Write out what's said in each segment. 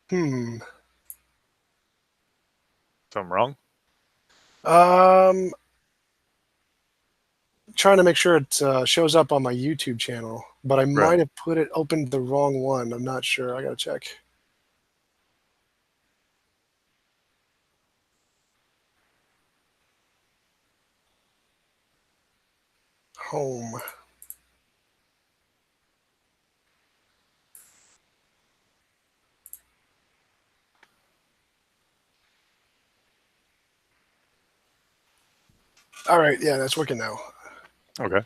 Hmm. So I'm wrong? Trying to make sure it shows up on my YouTube channel, but I Right. might have opened the wrong one. I'm not sure. I gotta check. Home. All right, yeah, that's working now. Okay.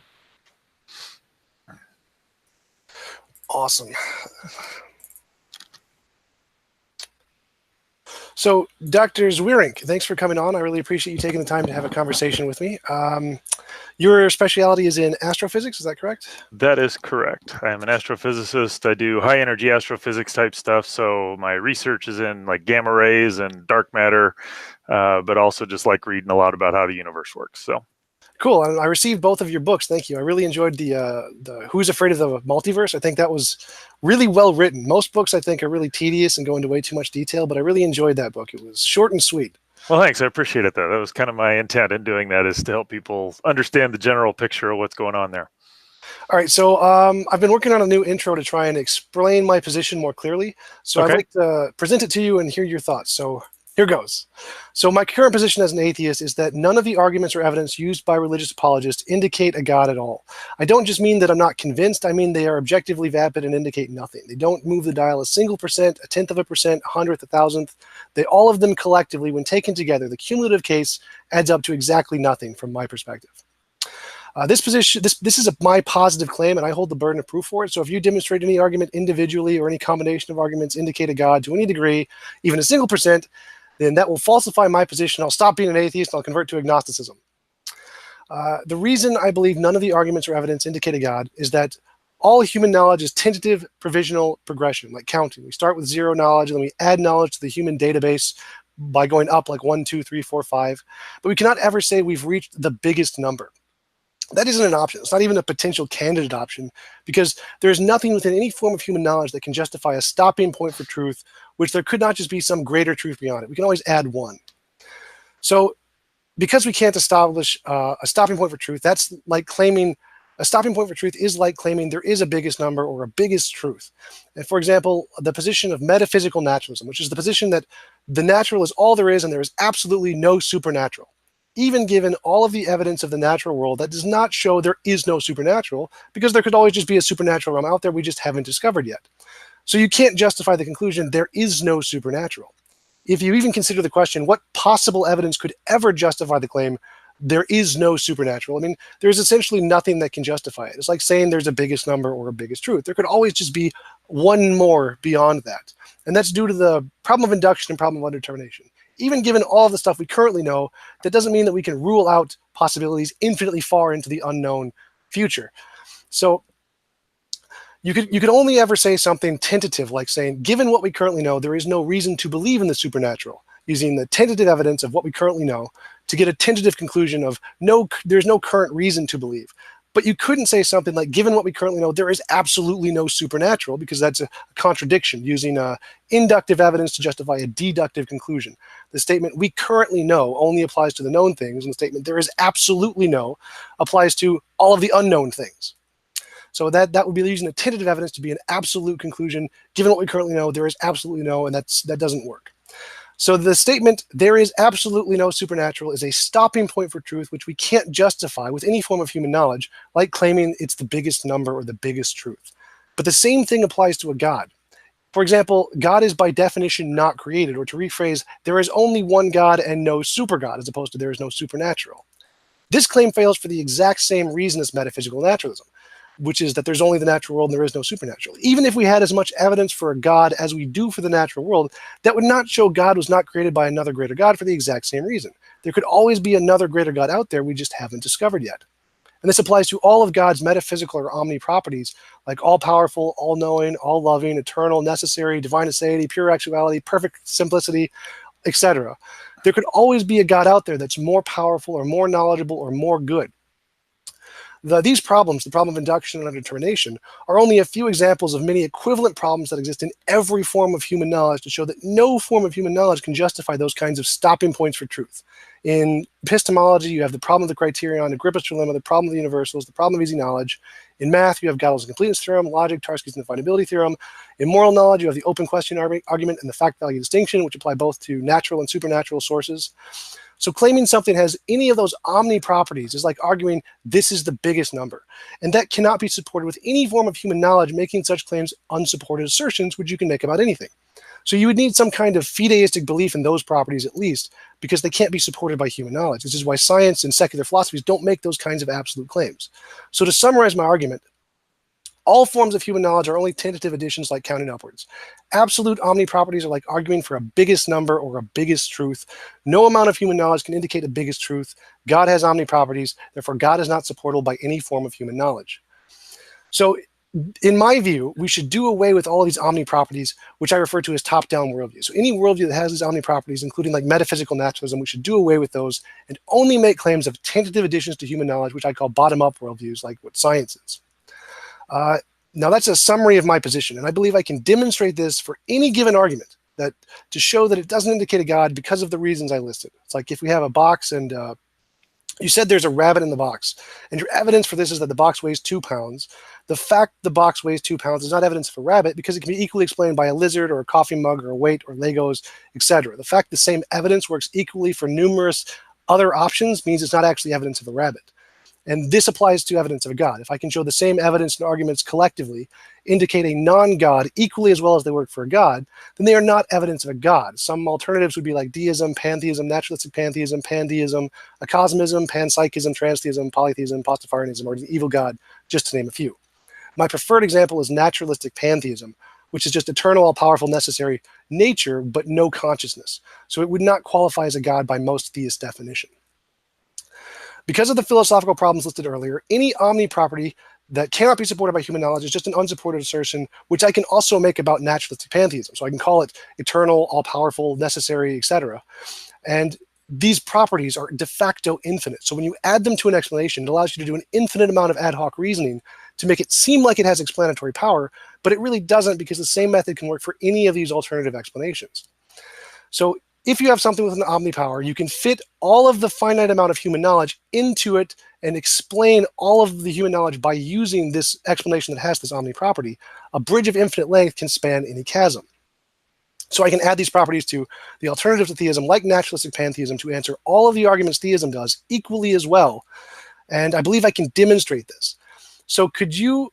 Awesome. So, Dr. Zweerink, thanks for coming on. I really appreciate you taking the time to have a conversation with me. Your specialty is in astrophysics, is that correct? That is correct. I am an astrophysicist. I do high energy astrophysics type stuff. So my research is in like gamma rays and dark matter, but also just like reading a lot about how the universe works. So Cool. I received both of your books. Thank you. I really enjoyed the Who's Afraid of the Multiverse. I think that was really well written. Most books I think are really tedious and go into way too much detail, but I really enjoyed that book. It was short and sweet. well, thanks. I appreciate it though. That was kind of my intent in doing that, is to help people understand the general picture of what's going on there. All right, so I've been working on a new intro to try and explain my position more clearly. So I'd Okay. like to present it to you and hear your thoughts. So here goes. So my current position as an atheist is that none of the arguments or evidence used by religious apologists indicate a God at all. I don't just mean that I'm not convinced. I mean they are objectively vapid and indicate nothing. They don't move the dial a single percent, a tenth of a percent, a hundredth, a thousandth. They, all of them collectively, when taken together, the cumulative case adds up to exactly nothing from my perspective. This is my positive claim, and I hold the burden of proof for it. So if you demonstrate any argument individually or any combination of arguments indicate a God to any degree, even a single percent, then that will falsify my position. I'll stop being an atheist and I'll convert to agnosticism. The reason I believe none of the arguments or evidence indicate a God is that all human knowledge is tentative, provisional progression, like counting. We start with zero knowledge, and then we add knowledge to the human database by going up like 1, 2, 3, 4, 5. But we cannot ever say we've reached the biggest number. That isn't an option. It's not even a potential candidate option, because there's nothing within any form of human knowledge that can justify a stopping point for truth, which there could not just be some greater truth beyond it. We can always add one. So because we can't establish a stopping point for truth, that's like claiming a stopping point for truth is like claiming there is a biggest number or a biggest truth. And for example, the position of metaphysical naturalism, which is the position that the natural is all there is and there is absolutely no supernatural. Even given all of the evidence of the natural world, that does not show there is no supernatural, because there could always just be a supernatural realm out there we just haven't discovered yet. So you can't justify the conclusion there is no supernatural. If you even consider the question, what possible evidence could ever justify the claim there is no supernatural? I mean, there's essentially nothing that can justify it. It's like saying there's a biggest number or a biggest truth. There could always just be one more beyond that. And that's due to the problem of induction and problem of undetermination. Even given all of the stuff we currently know, that doesn't mean that we can rule out possibilities infinitely far into the unknown future. So you could only ever say something tentative, like saying, given what we currently know, there is no reason to believe in the supernatural, using the tentative evidence of what we currently know to get a tentative conclusion of there's no current reason to believe. But you couldn't say something like, given what we currently know, there is absolutely no supernatural, because that's a contradiction, using inductive evidence to justify a deductive conclusion. The statement we currently know only applies to the known things, and the statement there is absolutely no applies to all of the unknown things. So that would be using the tentative evidence to be an absolute conclusion. Given what we currently know, there is absolutely no, and that doesn't work. So the statement, there is absolutely no supernatural, is a stopping point for truth, which we can't justify with any form of human knowledge, like claiming it's the biggest number or the biggest truth. But the same thing applies to a God. For example, God is by definition not created, or to rephrase, there is only one God and no super God, as opposed to there is no supernatural. This claim fails for the exact same reason as metaphysical naturalism, which is that there's only the natural world and there is no supernatural. Even if we had as much evidence for a God as we do for the natural world, that would not show God was not created by another greater God for the exact same reason. There could always be another greater God out there we just haven't discovered yet. And this applies to all of God's metaphysical or omni properties, like all-powerful, all-knowing, all-loving, eternal, necessary, divine aseity, pure actuality, perfect simplicity, etc. There could always be a God out there that's more powerful or more knowledgeable or more good. These problems, the problem of induction and undetermination, are only a few examples of many equivalent problems that exist in every form of human knowledge to show that no form of human knowledge can justify those kinds of stopping points for truth. In epistemology, you have the problem of the criterion, Agrippa's trilemma, the problem of the universals, the problem of easy knowledge. In math, you have Gödel's completeness theorem, logic, Tarski's indefinability theorem. In moral knowledge, you have the open question argument and the fact-value distinction, which apply both to natural and supernatural sources. So claiming something has any of those omni properties is like arguing this is the biggest number. And that cannot be supported with any form of human knowledge, making such claims unsupported assertions, which you can make about anything. So you would need some kind of fideistic belief in those properties at least, because they can't be supported by human knowledge. This is why science and secular philosophies don't make those kinds of absolute claims. So to summarize my argument, all forms of human knowledge are only tentative additions like counting upwards. Absolute omni properties are like arguing for a biggest number or a biggest truth. No amount of human knowledge can indicate a biggest truth. God has omni properties, therefore God is not supportable by any form of human knowledge. So in my view, we should do away with all of these omni properties, which I refer to as top-down worldviews. So any worldview that has these omni properties, including like metaphysical naturalism, we should do away with those and only make claims of tentative additions to human knowledge, which I call bottom-up worldviews, like what science is. Now that's a summary of my position, and I believe I can demonstrate this for any given argument that to show that it doesn't indicate a God because of the reasons I listed. It's like if we have a box and you said there's a rabbit in the box, and your evidence for this is that the box weighs 2 pounds. The fact the box weighs 2 pounds is not evidence of a rabbit because it can be equally explained by a lizard or a coffee mug or a weight or Legos, etc. The fact the same evidence works equally for numerous other options means it's not actually evidence of a rabbit. And this applies to evidence of a God. If I can show the same evidence and arguments collectively indicate a non-God equally as well as they work for a God, then they are not evidence of a God. Some alternatives would be like deism, pantheism, naturalistic pantheism, pandeism, acosmism, panpsychism, transtheism, polytheism, Pastafarianism, or the evil God, just to name a few. My preferred example is naturalistic pantheism, which is just eternal, all-powerful, necessary nature, but no consciousness. So it would not qualify as a God by most theist definition. Because of the philosophical problems listed earlier, any omni property that cannot be supported by human knowledge is just an unsupported assertion, which I can also make about naturalistic pantheism. So I can call it eternal, all-powerful, necessary, etc. And these properties are de facto infinite. So when you add them to an explanation, it allows you to do an infinite amount of ad hoc reasoning to make it seem like it has explanatory power, but it really doesn't because the same method can work for any of these alternative explanations. So if you have something with an omni power, you can fit all of the finite amount of human knowledge into it and explain all of the human knowledge by using this explanation that has this omni property. A bridge of infinite length can span any chasm. So I can add these properties to the alternatives to theism, like naturalistic pantheism, to answer all of the arguments theism does equally as well. And I believe I can demonstrate this. So could you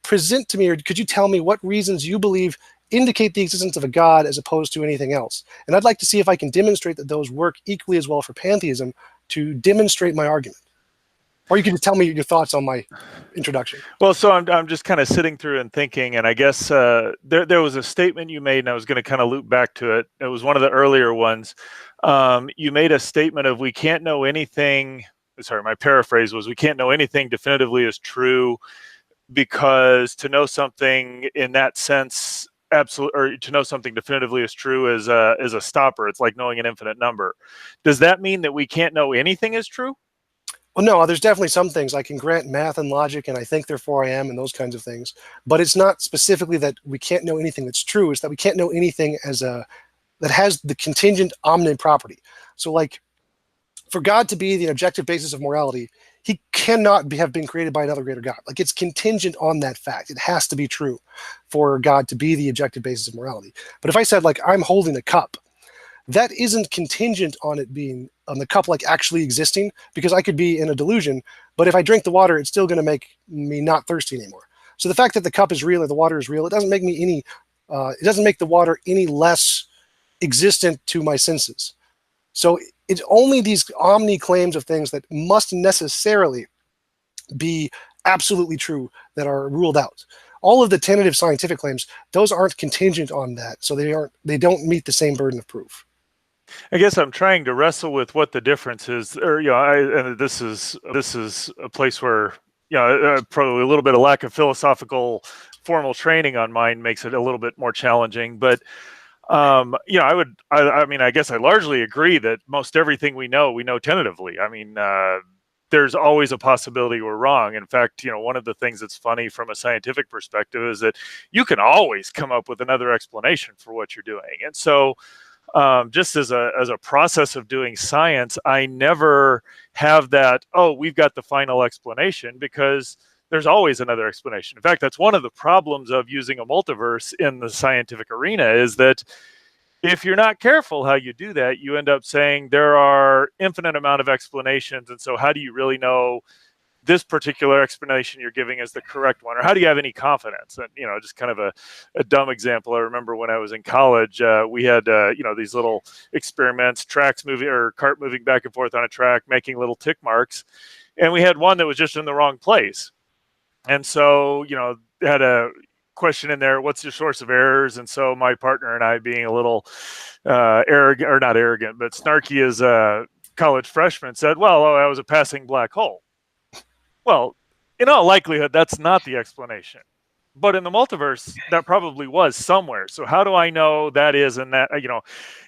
present to me, or could you tell me what reasons you believe indicate the existence of a God as opposed to anything else? And I'd like to see if I can demonstrate that those work equally as well for pantheism to demonstrate my argument. Or you can just tell me your thoughts on my introduction. Well, so I'm just kind of sitting through and thinking, and I guess there was a statement you made, and I was going to kind of loop back to it. It was one of the earlier ones. You made a statement of we can't know anything. Sorry, my paraphrase was we can't know anything definitively as true because to know something in that sense, or to know something definitively is true is a stopper. It's like knowing an infinite number. Does that mean that we can't know anything is true? Well, no, there's definitely some things I can grant math and logic, and I think therefore I am, and those kinds of things. But it's not specifically that we can't know anything that's true. It's that we can't know anything that has the contingent omni property. So, like, for God to be the objective basis of morality, he cannot have been created by another greater God. Like, it's contingent on that fact. It has to be true for God to be the objective basis of morality. But if I said, like, I'm holding a cup, that isn't contingent on it being on the cup like actually existing, because I could be in a delusion, but if I drink the water, it's still going to make me not thirsty anymore. So the fact that the cup is real or the water is real, it doesn't make me any, it doesn't make the water any less existent to my senses. So it's only these omni claims of things that must necessarily be absolutely true that are ruled out. All of the tentative scientific claims, those aren't contingent on that, so they don't meet the same burden of proof. I guess I'm trying to wrestle with what the difference is, or and this is a place where probably a little bit of lack of philosophical formal training on mine makes it a little bit more challenging. But I mean, I guess I largely agree that most everything we know tentatively. I mean, there's always a possibility we're wrong. In fact, one of the things that's funny from a scientific perspective is that you can always come up with another explanation for what you're doing. And so just as a process of doing science, I never have that, oh, we've got the final explanation, because there's always another explanation. In fact, that's one of the problems of using a multiverse in the scientific arena, is that if you're not careful how you do that, you end up saying there are infinite amount of explanations. And so how do you really know this particular explanation you're giving is the correct one? Or how do you have any confidence? And, just kind of a dumb example. I remember when I was in college, we had, these little experiments, tracks moving, or cart moving back and forth on a track, making little tick marks. And we had one that was just in the wrong place. And so, had a question in there, what's your source of errors? And so my partner and I, being a little arrogant, or not arrogant, but snarky as a college freshman, said, well, I was a passing black hole. Well, in all likelihood, that's not the explanation. But in the multiverse, that probably was somewhere. So how do I know that is? And that,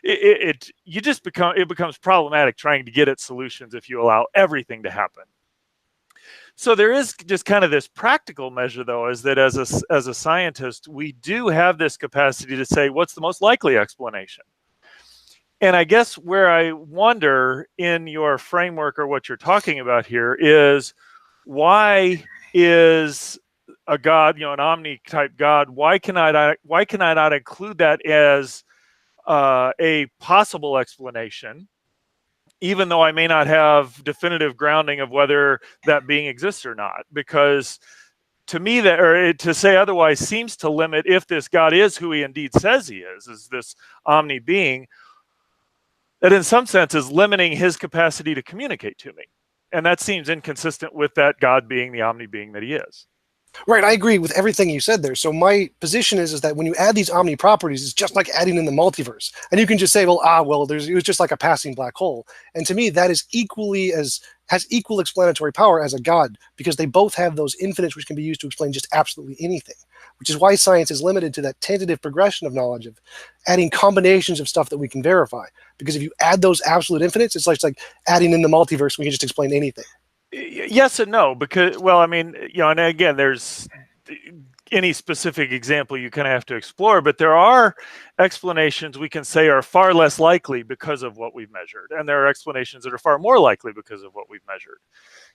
it becomes problematic trying to get at solutions if you allow everything to happen. So there is just kind of this practical measure, though, is that as a scientist, we do have this capacity to say, what's the most likely explanation? And I guess where I wonder in your framework, or what you're talking about here, is why is a God, an omni-type God, why can I not include that as a possible explanation, even though I may not have definitive grounding of whether that being exists or not? Because to me, that, or to say otherwise, seems to limit, if this God is who he indeed says he is this omni being, that in some sense is limiting his capacity to communicate to me. And that seems inconsistent with that God being the omni being that he is. Right, I agree with everything you said there. So my position is that when you add these omni properties, it's just like adding in the multiverse. And you can just say, it was just like a passing black hole. And to me, that is has equal explanatory power as a God, because they both have those infinites which can be used to explain just absolutely anything, which is why science is limited to that tentative progression of knowledge, of adding combinations of stuff that we can verify. Because if you add those absolute infinites, it's like adding in the multiverse, we can just explain anything. Yes and no, because, and again, there's any specific example you kind of have to explore, but there are explanations we can say are far less likely because of what we've measured. And there are explanations that are far more likely because of what we've measured.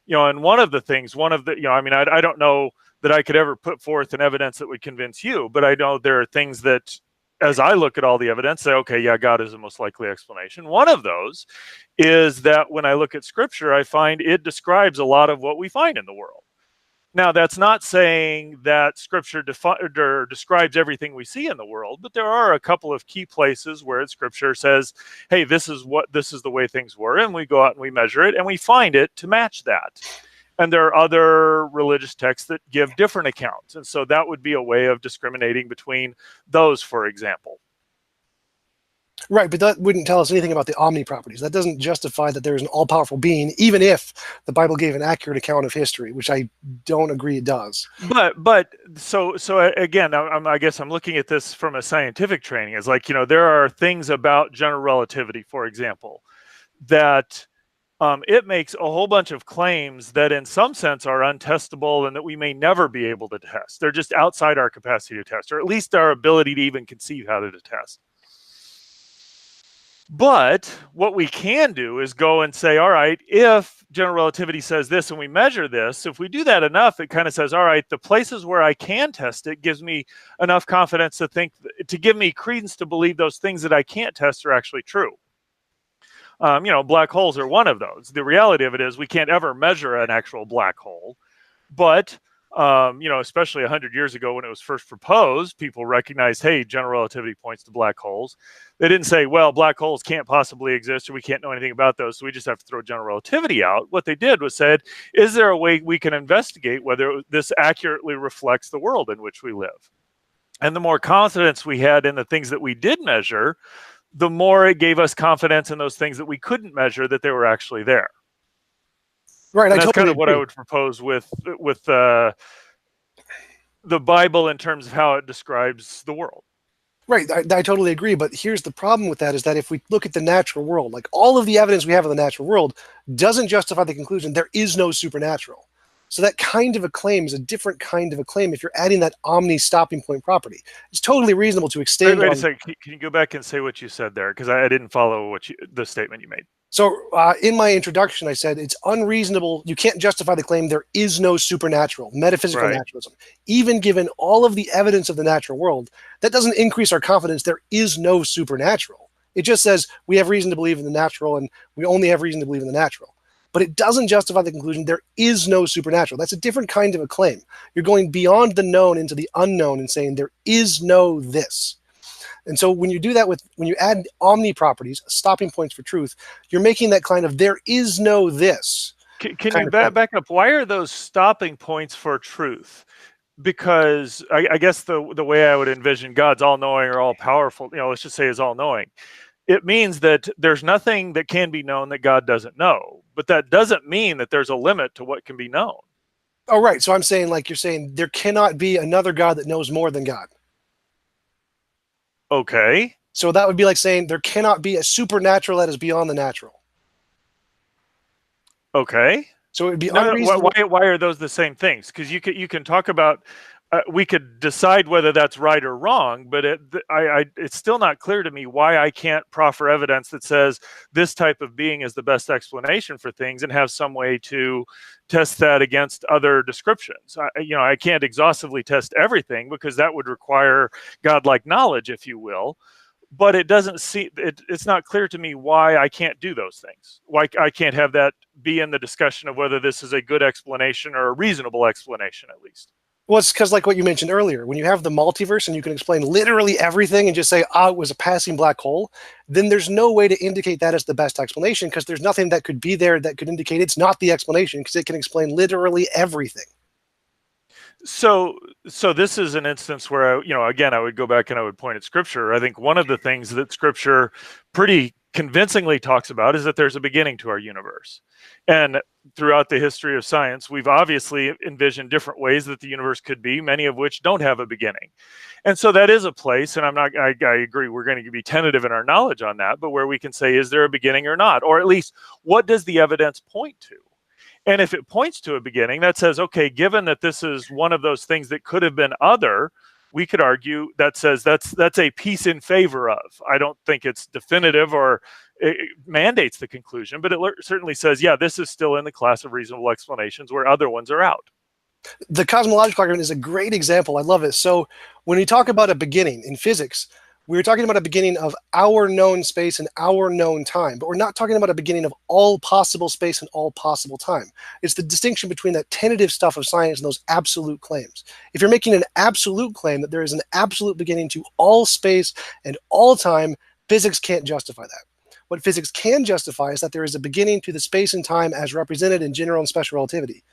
And one of the things, I don't know that I could ever put forth an evidence that would convince you, but I know there are things that, as I look at all the evidence, say, okay, yeah, God is the most likely explanation. One of those is that when I look at Scripture, I find it describes a lot of what we find in the world. Now, that's not saying that Scripture describes everything we see in the world, but there are a couple of key places where Scripture says, hey, this is the way things were, and we go out and we measure it, and we find it to match that. And there are other religious texts that give different accounts. And so that would be a way of discriminating between those, for example. Right, but that wouldn't tell us anything about the omni properties. That doesn't justify that there is an all-powerful being, even if the Bible gave an accurate account of history, which I don't agree it does. But so again, I guess I'm looking at this from a scientific training. It's like, there are things about general relativity, for example, that it makes a whole bunch of claims that in some sense are untestable and that we may never be able to test. They're just outside our capacity to test, or at least our ability to even conceive how to test. But what we can do is go and say, all right, if general relativity says this and we measure this, if we do that enough, it kind of says, all right, the places where I can test it gives me enough confidence to give me credence to believe those things that I can't test are actually true. Black holes are one of those. The reality of it is we can't ever measure an actual black hole, but especially 100 years ago when it was first proposed, people recognized, hey, general relativity points to black holes. They didn't say, well, black holes can't possibly exist or we can't know anything about those, so we just have to throw general relativity out. What they did was said, is there a way we can investigate whether this accurately reflects the world in which we live? And the more confidence we had in the things that we did measure, the more it gave us confidence in those things that we couldn't measure, that they were actually there. Right, and that's kind of what I would propose with the Bible in terms of how it describes the world. Right, I totally agree. But here's the problem with that is that if we look at the natural world, like all of the evidence we have of the natural world doesn't justify the conclusion there is no supernatural. So that kind of a claim is a different kind of a claim if you're adding that omni stopping point property. It's totally reasonable to Wait, extend wait a on. second. Can you go back and say what you said there? Because I didn't follow the statement you made. So in my introduction, I said it's unreasonable. You can't justify the claim there is no supernatural, metaphysical Right. naturalism. Even given all of the evidence of the natural world, that doesn't increase our confidence there is no supernatural. It just says we have reason to believe in the natural and we only have reason to believe in the natural. But it doesn't justify the conclusion there is no supernatural. That's a different kind of a claim. You're going beyond the known into the unknown and saying there is no this. And so when you do that when you add omni properties, stopping points for truth, you're making that kind of there is no this. Can you back up? Why are those stopping points for truth? Because I guess the way I would envision God's all-knowing or all-powerful, let's just say is all-knowing. It means that there's nothing that can be known that God doesn't know. But that doesn't mean that there's a limit to what can be known. Oh, right. So I'm saying, like you're saying, there cannot be another God that knows more than God. Okay. So that would be like saying there cannot be a supernatural that is beyond the natural. Okay. So it would be unreasonable. Why are those the same things? Because you can talk about we could decide whether that's right or wrong, but it's still not clear to me why I can't proffer evidence that says this type of being is the best explanation for things and have some way to test that against other descriptions. I can't exhaustively test everything because that would require godlike knowledge, if you will. But it's not clear to me why I can't do those things. Why I can't have that be in the discussion of whether this is a good explanation or a reasonable explanation, at least. Well, it's because like what you mentioned earlier, when you have the multiverse and you can explain literally everything and just say, it was a passing black hole, then there's no way to indicate that as the best explanation because there's nothing that could be there that could indicate it's not the explanation because it can explain literally everything. So this is an instance where, again, I would go back and I would point at Scripture. I think one of the things that Scripture pretty convincingly talks about is that there's a beginning to our universe. And throughout the history of science, we've obviously envisioned different ways that the universe could be, many of which don't have a beginning. And so that is a place, and I agree, we're going to be tentative in our knowledge on that, but where we can say, is there a beginning or not? Or at least, what does the evidence point to? And if it points to a beginning, that says, okay, given that this is one of those things that could have been other, we could argue that says that's a piece in favor of. I don't think it's definitive or it mandates the conclusion, but it certainly says, yeah, this is still in the class of reasonable explanations where other ones are out. The cosmological argument is a great example. I love it. So when we talk about a beginning in physics, we're talking about a beginning of our known space and our known time, but we're not talking about a beginning of all possible space and all possible time. It's the distinction between that tentative stuff of science and those absolute claims. If you're making an absolute claim that there is an absolute beginning to all space and all time, physics can't justify that. What physics can justify is that there is a beginning to the space and time as represented in general and special relativity.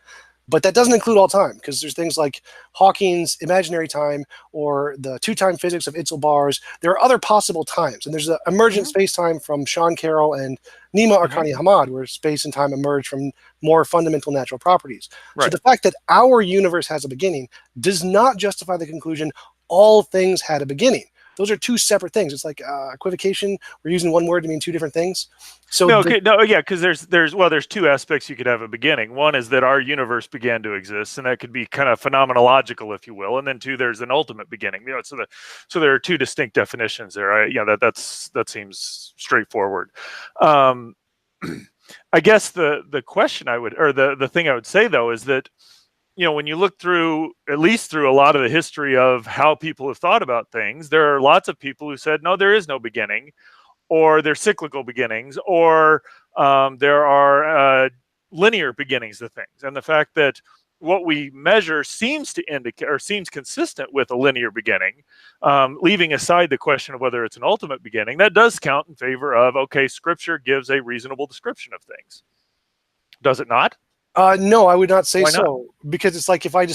But that doesn't include all time, because there's things like Hawking's imaginary time or the two-time physics of Itzel bars. There are other possible times, and there's an emergent space-time from Sean Carroll and Nima Arkani Hamad, where space and time emerge from more fundamental natural properties. Right. So the fact that our universe has a beginning does not justify the conclusion all things had a beginning. Those are two separate things. It's like equivocation. We're using one word to mean two different things. So because there's two aspects you could have a beginning. One is that our universe began to exist, and that could be kind of phenomenological, if you will. And then two, there's an ultimate beginning. So there are two distinct definitions there. That seems straightforward. I guess the question the thing I would say though is that, when you look through, at least through a lot of the history of how people have thought about things, there are lots of people who said, no, there is no beginning, or there's cyclical beginnings, or there are linear beginnings to things. And the fact that what we measure seems to indicate, or seems consistent with a linear beginning, leaving aside the question of whether it's an ultimate beginning, that does count in favor of, okay, Scripture gives a reasonable description of things. Does it not? No, I would not say so, because it's like if I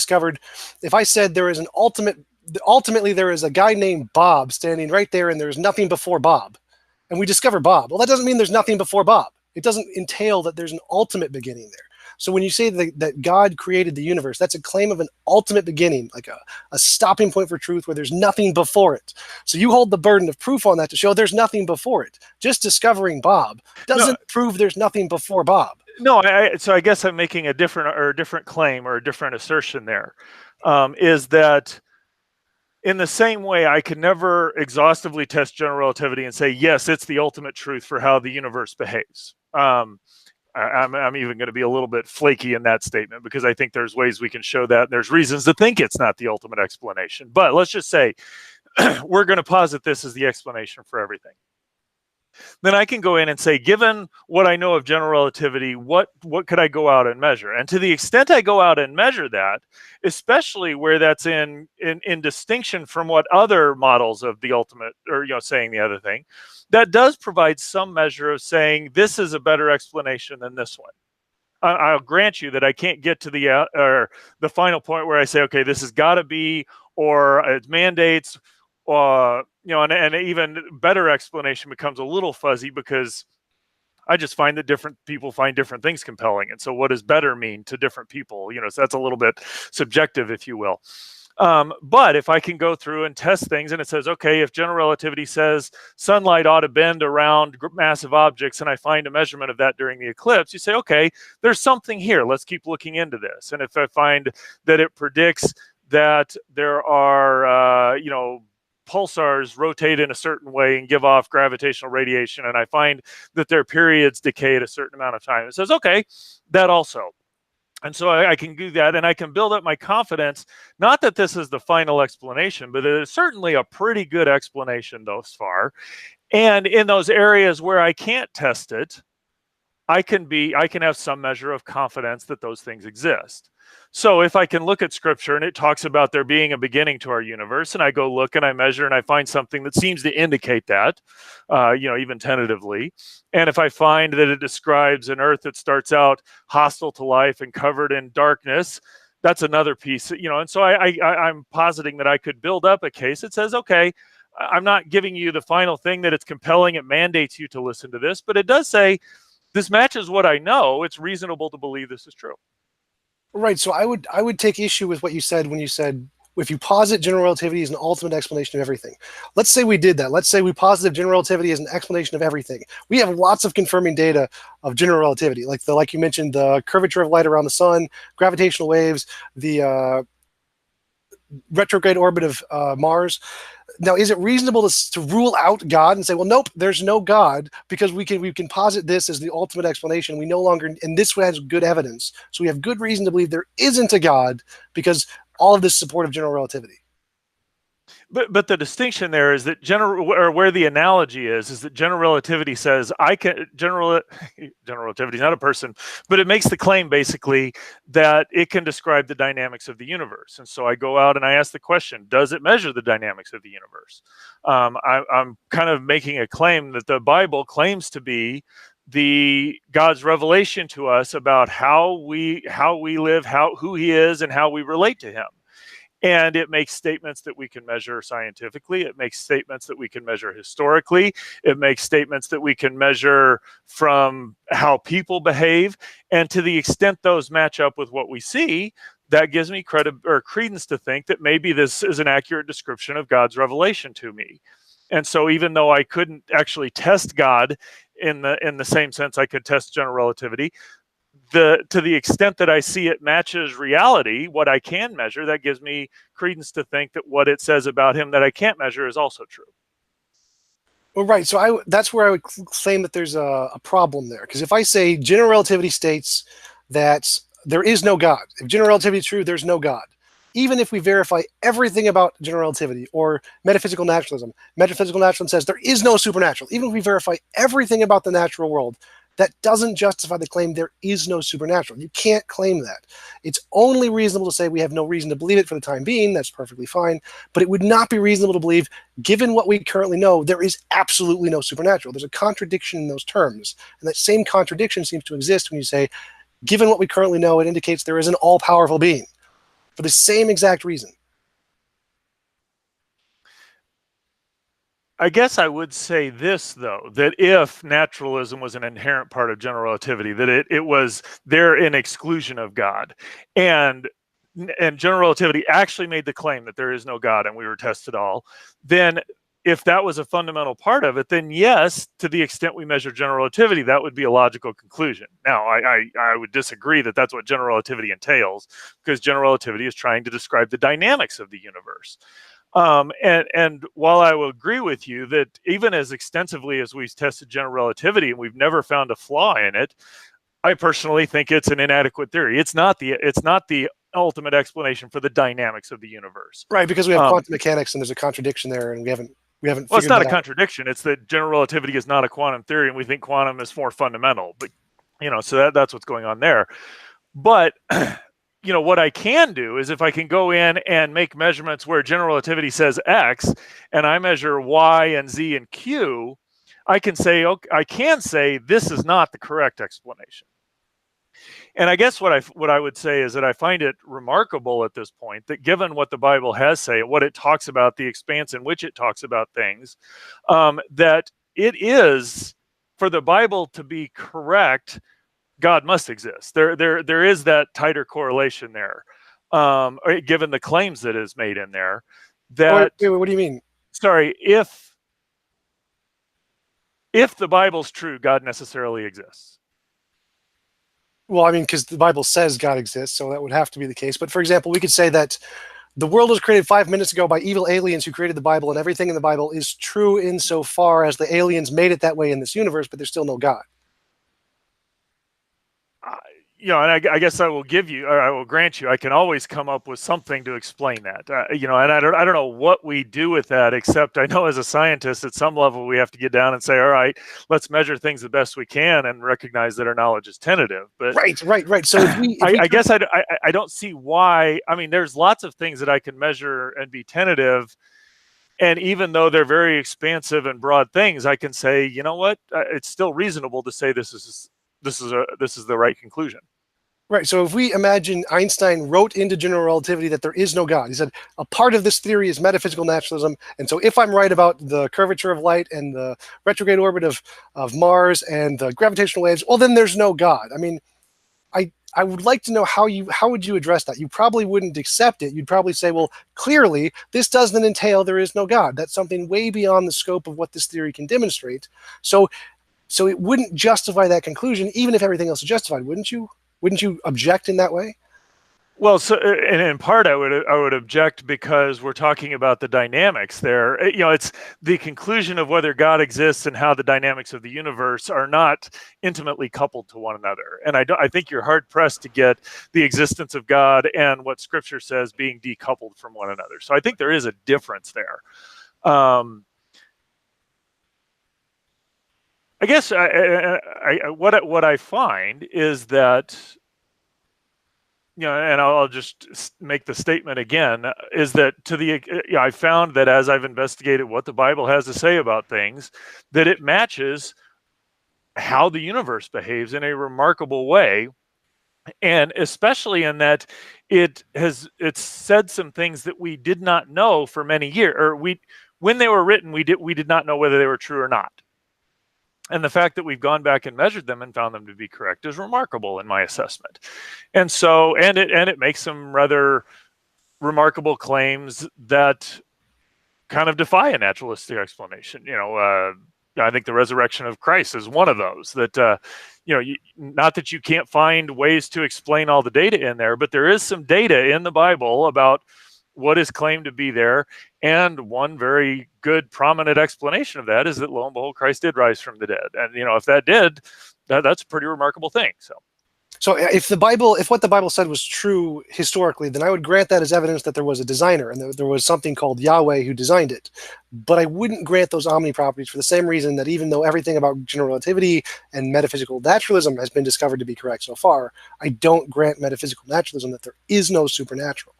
said there is ultimately there is a guy named Bob standing right there and there's nothing before Bob, and we discover Bob. Well, that doesn't mean there's nothing before Bob. It doesn't entail that there's an ultimate beginning there. So when you say that God created the universe, that's a claim of an ultimate beginning, like a stopping point for truth where there's nothing before it. So you hold the burden of proof on that to show there's nothing before it. Just discovering Bob doesn't prove there's nothing before Bob. No, so I guess I'm making a different claim or a different assertion there. Is that in the same way I can never exhaustively test general relativity and say, yes, it's the ultimate truth for how the universe behaves. I'm even going to be a little bit flaky in that statement because I think there's ways we can show that. There's reasons to think it's not the ultimate explanation. But let's just say we're going to posit this as the explanation for everything. Then I can go in and say, given what I know of general relativity, what could I go out and measure? And to the extent I go out and measure that, especially where that's in distinction from what other models of the ultimate, or saying the other thing, that does provide some measure of saying this is a better explanation than this one. I'll grant you that I can't get to the final point where I say, okay, this has got to be, or it mandates. And an even better explanation becomes a little fuzzy because I just find that different people find different things compelling. And so what does better mean to different people? So that's a little bit subjective, if you will. But if I can go through and test things and it says, okay, if general relativity says sunlight ought to bend around massive objects and I find a measurement of that during the eclipse, you say, okay, there's something here. Let's keep looking into this. And if I find that it predicts that there are, pulsars rotate in a certain way and give off gravitational radiation, and I find that their periods decay at a certain amount of time, it says, okay, that also. And so I can do that, and I can build up my confidence, not that this is the final explanation, but it is certainly a pretty good explanation thus far. And in those areas where I can't test it, I can have some measure of confidence that those things exist. So if I can look at Scripture and it talks about there being a beginning to our universe, and I go look and I measure and I find something that seems to indicate that, even tentatively, and if I find that it describes an earth that starts out hostile to life and covered in darkness, that's another piece, and so I'm positing that I could build up a case that says, okay, I'm not giving you the final thing that it's compelling, it mandates you to listen to this, but it does say, this matches what I know, it's reasonable to believe this is true. Right. So I would take issue with what you said when you said if you posit general relativity as an ultimate explanation of everything. Let's say we did that. Let's say we posited general relativity as an explanation of everything. We have lots of confirming data of general relativity, like you mentioned, the curvature of light around the sun, gravitational waves, the retrograde orbit of Mars. Now, is it reasonable to rule out God and say, well, nope, there's no God, because we can posit this as the ultimate explanation. We no longer, and this has good evidence. So we have good reason to believe there isn't a God because all of this support of general relativity. But the distinction there is that where the analogy is that general relativity says general relativity is not a person, but it makes the claim basically that it can describe the dynamics of the universe. And so I go out and I ask the question, does it measure the dynamics of the universe? I'm kind of making a claim that the Bible claims to be God's revelation to us about how we live, who He is, and how we relate to Him. And it makes statements that we can measure scientifically. It makes statements that we can measure historically. It makes statements that we can measure from how people behave. And to the extent those match up with what we see, that gives me credence to think that maybe this is an accurate description of God's revelation to me. And so even though I couldn't actually test God in the same sense I could test general relativity, to the extent that I see it matches reality, what I can measure, that gives me credence to think that what it says about Him that I can't measure is also true. Well, right. So that's where I would claim that there's a problem there. Because if I say general relativity states that there is no God, if general relativity is true, there's no God. Even if we verify everything about general relativity or metaphysical naturalism says there is no supernatural. Even if we verify everything about the natural world, that doesn't justify the claim there is no supernatural. You can't claim that. It's only reasonable to say we have no reason to believe it for the time being. That's perfectly fine. But it would not be reasonable to believe, given what we currently know, there is absolutely no supernatural. There's a contradiction in those terms. And that same contradiction seems to exist when you say, given what we currently know, it indicates there is an all-powerful being for the same exact reason. I guess I would say this, though, that if naturalism was an inherent part of general relativity, that it was there in exclusion of God, and general relativity actually made the claim that there is no God and we were tested all, then if that was a fundamental part of it, then yes, to the extent we measure general relativity, that would be a logical conclusion. Now, I would disagree that that's what general relativity entails, because general relativity is trying to describe the dynamics of the universe. And while I will agree with you that even as extensively as we've tested general relativity and we've never found a flaw in it, I personally think it's an inadequate theory. It's not the ultimate explanation for the dynamics of the universe. Right, because we have quantum mechanics and there's a contradiction there, and we haven't well, it's not a contradiction. It's that general relativity is not a quantum theory, and we think quantum is more fundamental. But so that's what's going on there. But what I can do is, if I can go in and make measurements where general relativity says X, and I measure Y and Z and Q, I can say, this is not the correct explanation. And I guess what I would say is that I find it remarkable at this point that, given what the Bible has say, what it talks about, the expanse in which it talks about things, that it is, for the Bible to be correct, God must exist. There is that tighter correlation there, given the claims that is made in there. That wait, what do you mean? Sorry, if the Bible's true, God necessarily exists. Well, I mean, because the Bible says God exists, so that would have to be the case. But for example, we could say that the world was created 5 minutes ago by evil aliens who created the Bible, and everything in the Bible is true insofar as the aliens made it that way in this universe, but there's still no God. And I guess I will grant you, I can always come up with something to explain that. And I don't know what we do with that, except I know as a scientist, at some level, we have to get down and say, all right, let's measure things the best we can and recognize that our knowledge is tentative. But right. So I guess I don't see why. I mean, there's lots of things that I can measure and be tentative. And even though they're very expansive and broad things, I can say, you know what, it's still reasonable to say this is the right conclusion. Right. So if we imagine Einstein wrote into general relativity that there is no God, he said a part of this theory is metaphysical naturalism. And so if I'm right about the curvature of light and the retrograde orbit of Mars and the gravitational waves, well, then there's no God. I mean, I would like to know how would you address that? You probably wouldn't accept it. You'd probably say, well, clearly this doesn't entail there is no God. That's something way beyond the scope of what this theory can demonstrate. So it wouldn't justify that conclusion, even if everything else is justified, wouldn't you? Wouldn't you object in that way? Well, so and in part, I would object because we're talking about the dynamics there. It's the conclusion of whether God exists and how the dynamics of the universe are not intimately coupled to one another. And I think you're hard pressed to get the existence of God and what Scripture says being decoupled from one another. So I think there is a difference there. I guess what I find is that, and I'll just make the statement again, is that I found that as I've investigated what the Bible has to say about things, that it matches how the universe behaves in a remarkable way, and especially in that it's said some things that we did not know for many years, or when they were written, we did not know whether they were true or not. And the fact that we've gone back and measured them and found them to be correct is remarkable in my assessment. And so, and it makes some rather remarkable claims that kind of defy a naturalistic explanation. I think the resurrection of Christ is one of those that, not that you can't find ways to explain all the data in there, but there is some data in the Bible about what is claimed to be there. And one very good, prominent explanation of that is that, lo and behold, Christ did rise from the dead. And, if that did, that's a pretty remarkable thing. So if what the Bible said was true historically, then I would grant that as evidence that there was a designer and there was something called Yahweh who designed it. But I wouldn't grant those omni properties for the same reason that even though everything about general relativity and metaphysical naturalism has been discovered to be correct so far, I don't grant metaphysical naturalism that there is no supernatural.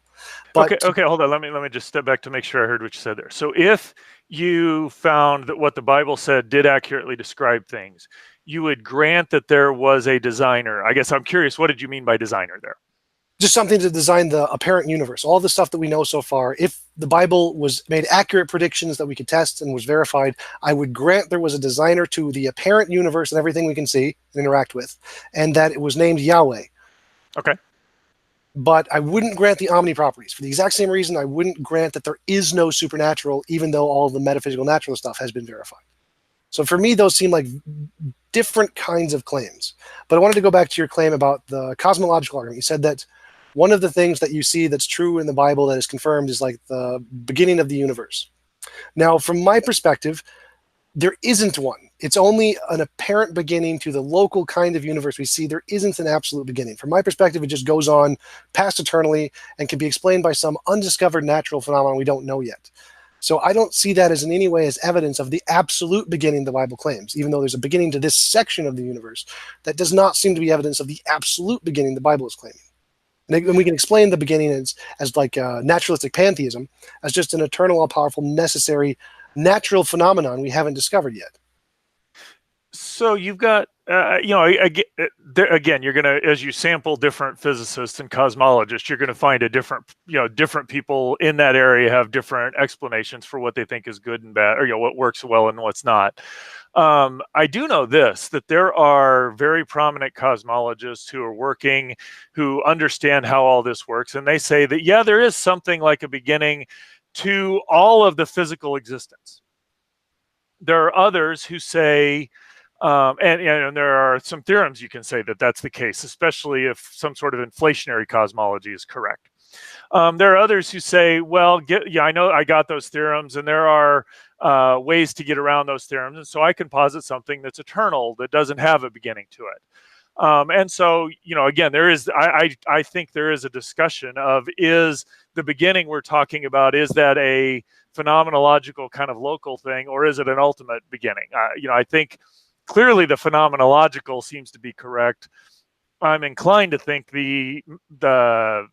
But, okay, hold on. Let me just step back to make sure I heard what you said there. So if you found that what the Bible said did accurately describe things, you would grant that there was a designer. I guess I'm curious, what did you mean by designer there? Just something to design the apparent universe. All the stuff that we know so far, if the Bible was made accurate predictions that we could test and was verified, I would grant there was a designer to the apparent universe and everything we can see and interact with, and that it was named Yahweh. Okay. But I wouldn't grant the omni properties for the exact same reason I wouldn't grant that there is no supernatural, even though all the metaphysical natural stuff has been verified. So for me, those seem like different kinds of claims. But I wanted to go back to your claim about the cosmological argument. You said that one of the things that you see that's true in the Bible that is confirmed is like the beginning of the universe. Now, from my perspective, there isn't one. It's only an apparent beginning to the local kind of universe we see. There isn't an absolute beginning. From my perspective, it just goes on past eternally and can be explained by some undiscovered natural phenomenon we don't know yet. So I don't see that as in any way as evidence of the absolute beginning the Bible claims, even though there's a beginning to this section of the universe. That does not seem to be evidence of the absolute beginning the Bible is claiming. And we can explain the beginning as like naturalistic pantheism, as just an eternal, all-powerful, necessary, natural phenomenon we haven't discovered yet. So you've got, again, you're going to, as you sample different physicists and cosmologists, you're going to find different people in that area have different explanations for what they think is good and bad, or what works well and what's not. I do know this, that there are very prominent cosmologists who understand how all this works. And they say that, yeah, there is something like a beginning to all of the physical existence. There are others who say, and there are some theorems you can say that that's the case, especially if some sort of inflationary cosmology is correct. There are others who say, well, I know I got those theorems, and there are ways to get around those theorems, and so I can posit something that's eternal, that doesn't have a beginning to it. And so, again, I think there is a discussion of, is the beginning we're talking about, is that a phenomenological kind of local thing, or is it an ultimate beginning? I think clearly the phenomenological seems to be correct. I'm inclined to think the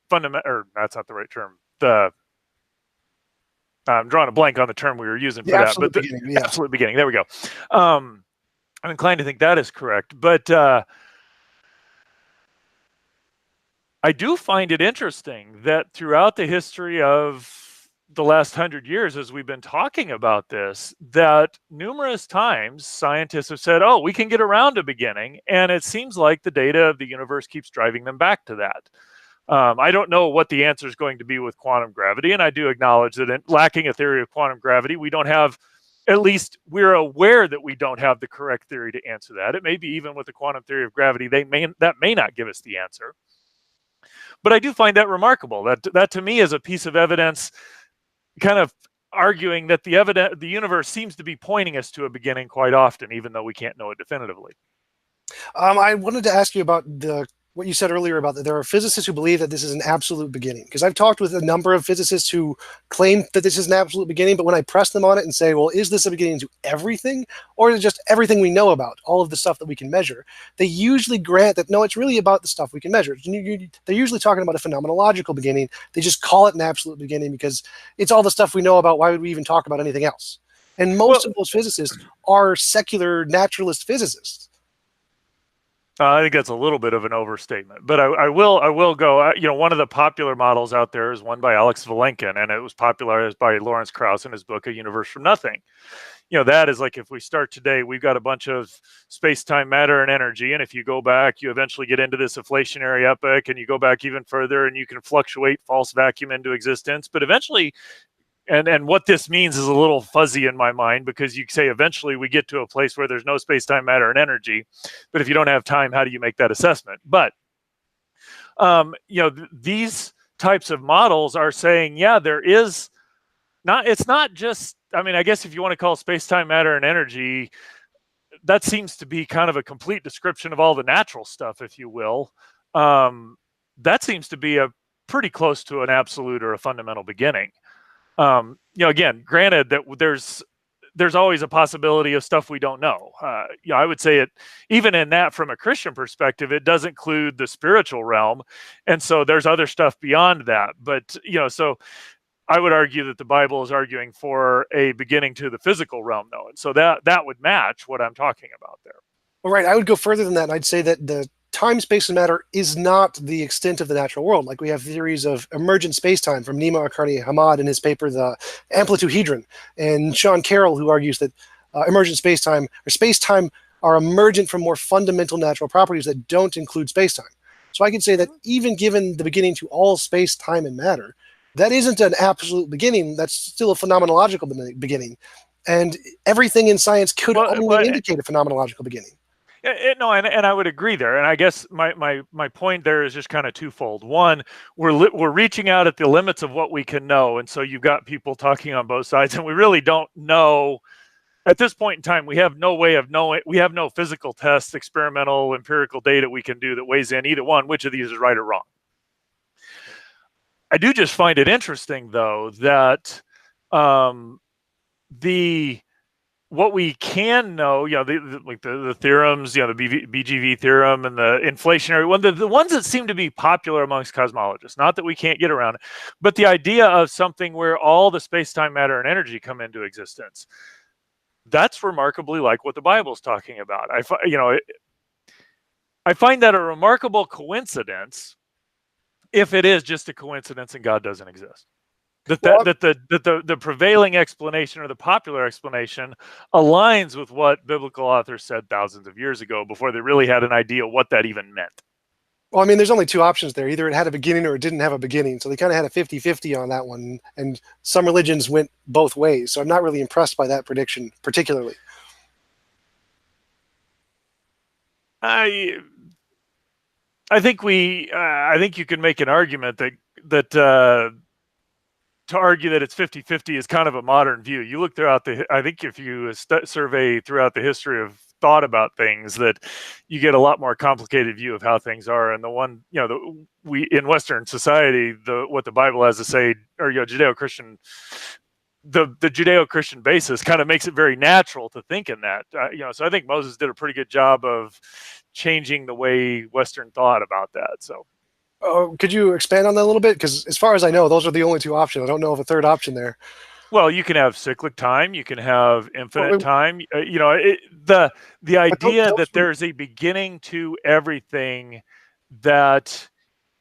fundamental, or that's not the right term. I'm drawing a blank on the term we were using for that, but the absolute beginning. There we go. I'm inclined to think that is correct, but I do find it interesting that throughout the history of the last 100 years, as we've been talking about this, that numerous times scientists have said, oh, we can get around a beginning. And it seems like the data of the universe keeps driving them back to that. I don't know what the answer is going to be with quantum gravity. And I do acknowledge that lacking a theory of quantum gravity, we don't have, at least we're aware that we don't have the correct theory to answer that. It may be even with the quantum theory of gravity, that may not give us the answer. But I do find that remarkable. That to me is a piece of evidence kind of arguing that the universe seems to be pointing us to a beginning quite often, even though we can't know it definitively. I wanted to ask you about what you said earlier about that there are physicists who believe that this is an absolute beginning. Because I've talked with a number of physicists who claim that this is an absolute beginning, but when I press them on it and say, well, is this a beginning to everything? Or is it just everything we know about, all of the stuff that we can measure? They usually grant that, no, it's really about the stuff we can measure. They're usually talking about a phenomenological beginning. They just call it an absolute beginning because it's all the stuff we know about. Why would we even talk about anything else? And most of those physicists are secular naturalist physicists. I think that's a little bit of an overstatement, but I will go. One of the popular models out there is one by Alex Vilenkin, and it was popularized by Lawrence Krauss in his book, A Universe from Nothing. That is like, if we start today, we've got a bunch of space-time, matter, and energy, and if you go back, you eventually get into this inflationary epoch, and you go back even further, and you can fluctuate false vacuum into existence, but eventually. And what this means is a little fuzzy in my mind, because you say eventually we get to a place where there's no space, time, matter, and energy. But if you don't have time, how do you make that assessment? But these types of models are saying, yeah, there is not. It's not just. I mean, I guess if you want to call space, time, matter, and energy, that seems to be kind of a complete description of all the natural stuff, if you will. That seems to be a pretty close to an absolute or a fundamental beginning. Again, granted that there's always a possibility of stuff we don't know. I would say even in that, from a Christian perspective, it does include the spiritual realm. And so there's other stuff beyond that. But, so I would argue that the Bible is arguing for a beginning to the physical realm, though. And so that would match what I'm talking about there. Well, right. I would go further than that. And I'd say that time, space, and matter is not the extent of the natural world. Like we have theories of emergent spacetime from Nima Akarni-Hammad in his paper, The Amplituhedron, and Sean Carroll, who argues that emergent spacetime or spacetime are emergent from more fundamental natural properties that don't include spacetime. So I could say that even given the beginning to all space, time, and matter, that isn't an absolute beginning. That's still a phenomenological beginning. And everything in science could only indicate a phenomenological beginning. No, and I would agree there. And I guess my point there is just kind of twofold. One, we're reaching out at the limits of what we can know, and so you've got people talking on both sides, and we really don't know. At this point in time, we have no way of knowing. We have no physical tests, experimental, empirical data we can do that weighs in either one, which of these is right or wrong. I do just find it interesting, though, that what we can know, the theorems, the BGV theorem and the inflationary one, the ones that seem to be popular amongst cosmologists, not that we can't get around it, but the idea of something where all the space-time, matter, and energy come into existence. That's remarkably like what the Bible's talking about. I find that a remarkable coincidence if it is just a coincidence and God doesn't exist. That the prevailing explanation or the popular explanation aligns with what biblical authors said thousands of years ago before they really had an idea what that even meant. Well, I mean, there's only two options there. Either it had a beginning or it didn't have a beginning. So they kind of had a 50-50 on that one. And some religions went both ways. So I'm not really impressed by that prediction particularly. I think you can make an argument that to argue that it's 50-50 is kind of a modern view. You look throughout I think if you survey throughout the history of thought about things, that you get a lot more complicated view of how things are. And the one, we in Western society, what the Bible has to say, or Judeo-Christian, the Judeo-Christian basis kind of makes it very natural to think in that. So I think Moses did a pretty good job of changing the way Western thought about that. So. Could you expand on that a little bit? Because as far as I know, those are the only two options. I don't know of a third option there. Well, you can have cyclic time. You can have infinite time. The idea that there's a beginning to everything that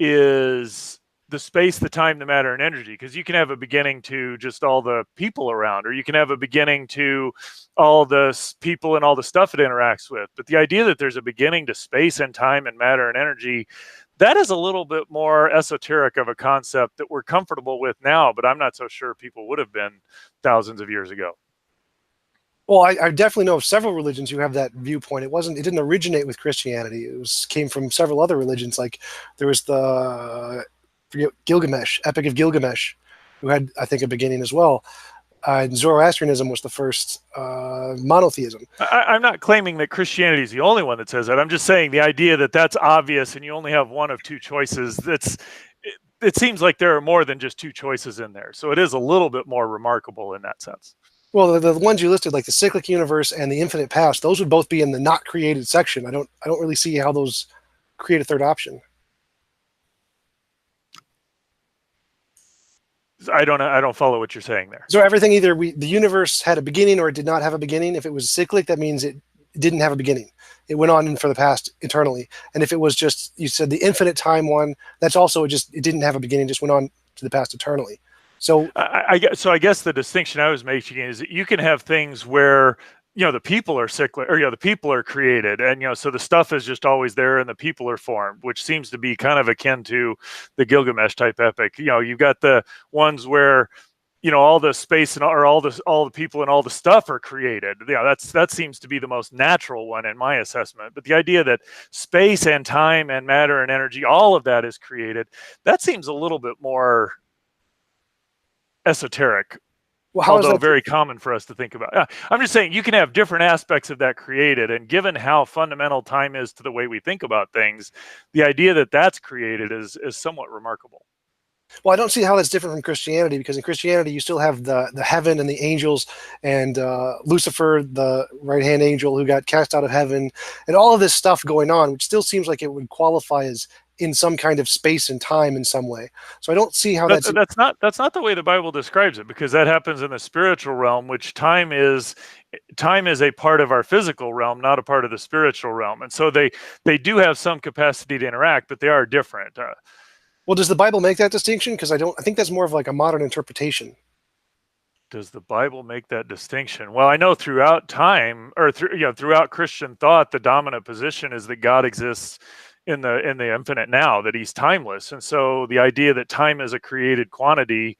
is the space, the time, the matter, and energy. Because you can have a beginning to just all the people around, or you can have a beginning to all the people and all the stuff it interacts with. But the idea that there's a beginning to space and time and matter and energy, that is a little bit more esoteric of a concept that we're comfortable with now, but I'm not so sure people would have been thousands of years ago. Well, I definitely know of several religions who have that viewpoint. It didn't originate with Christianity. It came from several other religions. Like there was Gilgamesh, Epic of Gilgamesh, who had, I think, a beginning as well. And Zoroastrianism was the first monotheism. I'm not claiming that Christianity is the only one that says that. I'm just saying the idea that that's obvious and you only have one of two choices. It seems like there are more than just two choices in there. So it is a little bit more remarkable in that sense. Well, the ones you listed, like the cyclic universe and the infinite past, those would both be in the not created section. I don't really see how those create a third option. I don't follow what you're saying there. So everything, either the universe had a beginning or it did not have a beginning. If it was cyclic, that means it didn't have a beginning. It went on for the past eternally. And if it was just, you said the infinite time one, that's also it didn't have a beginning, just went on to the past eternally. So I guess the distinction I was making is that you can have things where the people are cyclic, or the people are created, and so the stuff is just always there, and the people are formed, which seems to be kind of akin to the Gilgamesh type epic. You've got the ones where all the space and all the people and all the stuff are created. That seems to be the most natural one in my assessment. But the idea that space and time and matter and energy, all of that is created, that seems a little bit more esoteric. Well, although very common for us to think about. I'm just saying you can have different aspects of that created, and given how fundamental time is to the way we think about things, the idea that that's created is somewhat remarkable. Well, I don't see how that's different from Christianity, because in Christianity you still have the heaven and the angels and Lucifer, the right-hand angel who got cast out of heaven, and all of this stuff going on, which still seems like it would qualify as in some kind of space and time in some way. So I don't see how that's not the way the Bible describes it, because that happens in the spiritual realm, which time is a part of our physical realm, not a part of the spiritual realm. And so they do have some capacity to interact, but they are different. Well, does the Bible make that distinction? Because I think that's more of like a modern interpretation. Does the Bible make that distinction? Well, I know throughout time, or throughout Christian thought, the dominant position is that God exists in the infinite now, that he's timeless. And so the idea that time is a created quantity,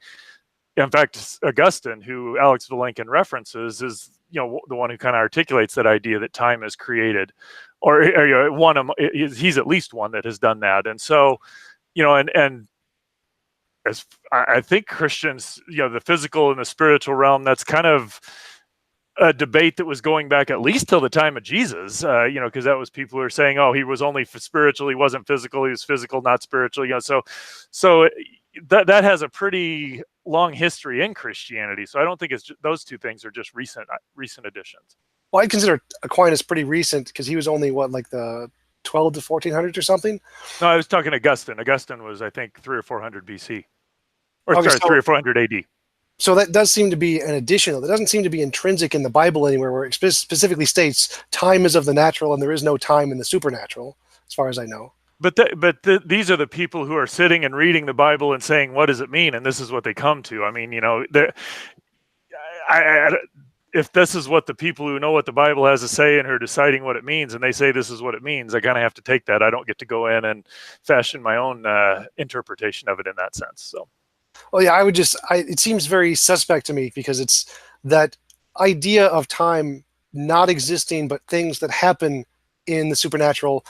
in fact, Augustine, who Alex Vilenkin references, is the one who kind of articulates that idea that time is created, or he's at least one that has done that. And so, and as I think Christians, the physical and the spiritual realm, that's kind of a debate that was going back at least till the time of Jesus, because that was people who are saying, oh, he was only spiritual, he wasn't physical, he was physical, not spiritual. So that has a pretty long history in Christianity. So I don't think those two things are just recent additions. Well, I consider Aquinas pretty recent because he was only like the 12 to 1400s or something. No, I was talking Augustine. Augustine was, I think, 300 or 400 BC, or okay, 300 or 400 AD. So that does seem to be an additional. That doesn't seem to be intrinsic in the Bible anywhere, where it specifically states time is of the natural and there is no time in the supernatural, as far as I know. But these are the people who are sitting and reading the Bible and saying, what does it mean? And this is what they come to. I mean, if this is what the people who know what the Bible has to say and are deciding what it means, and they say this is what it means, I kind of have to take that. I don't get to go in and fashion my own interpretation of it in that sense. So, well, yeah, it seems very suspect to me, because it's that idea of time not existing, but things that happen in the supernatural,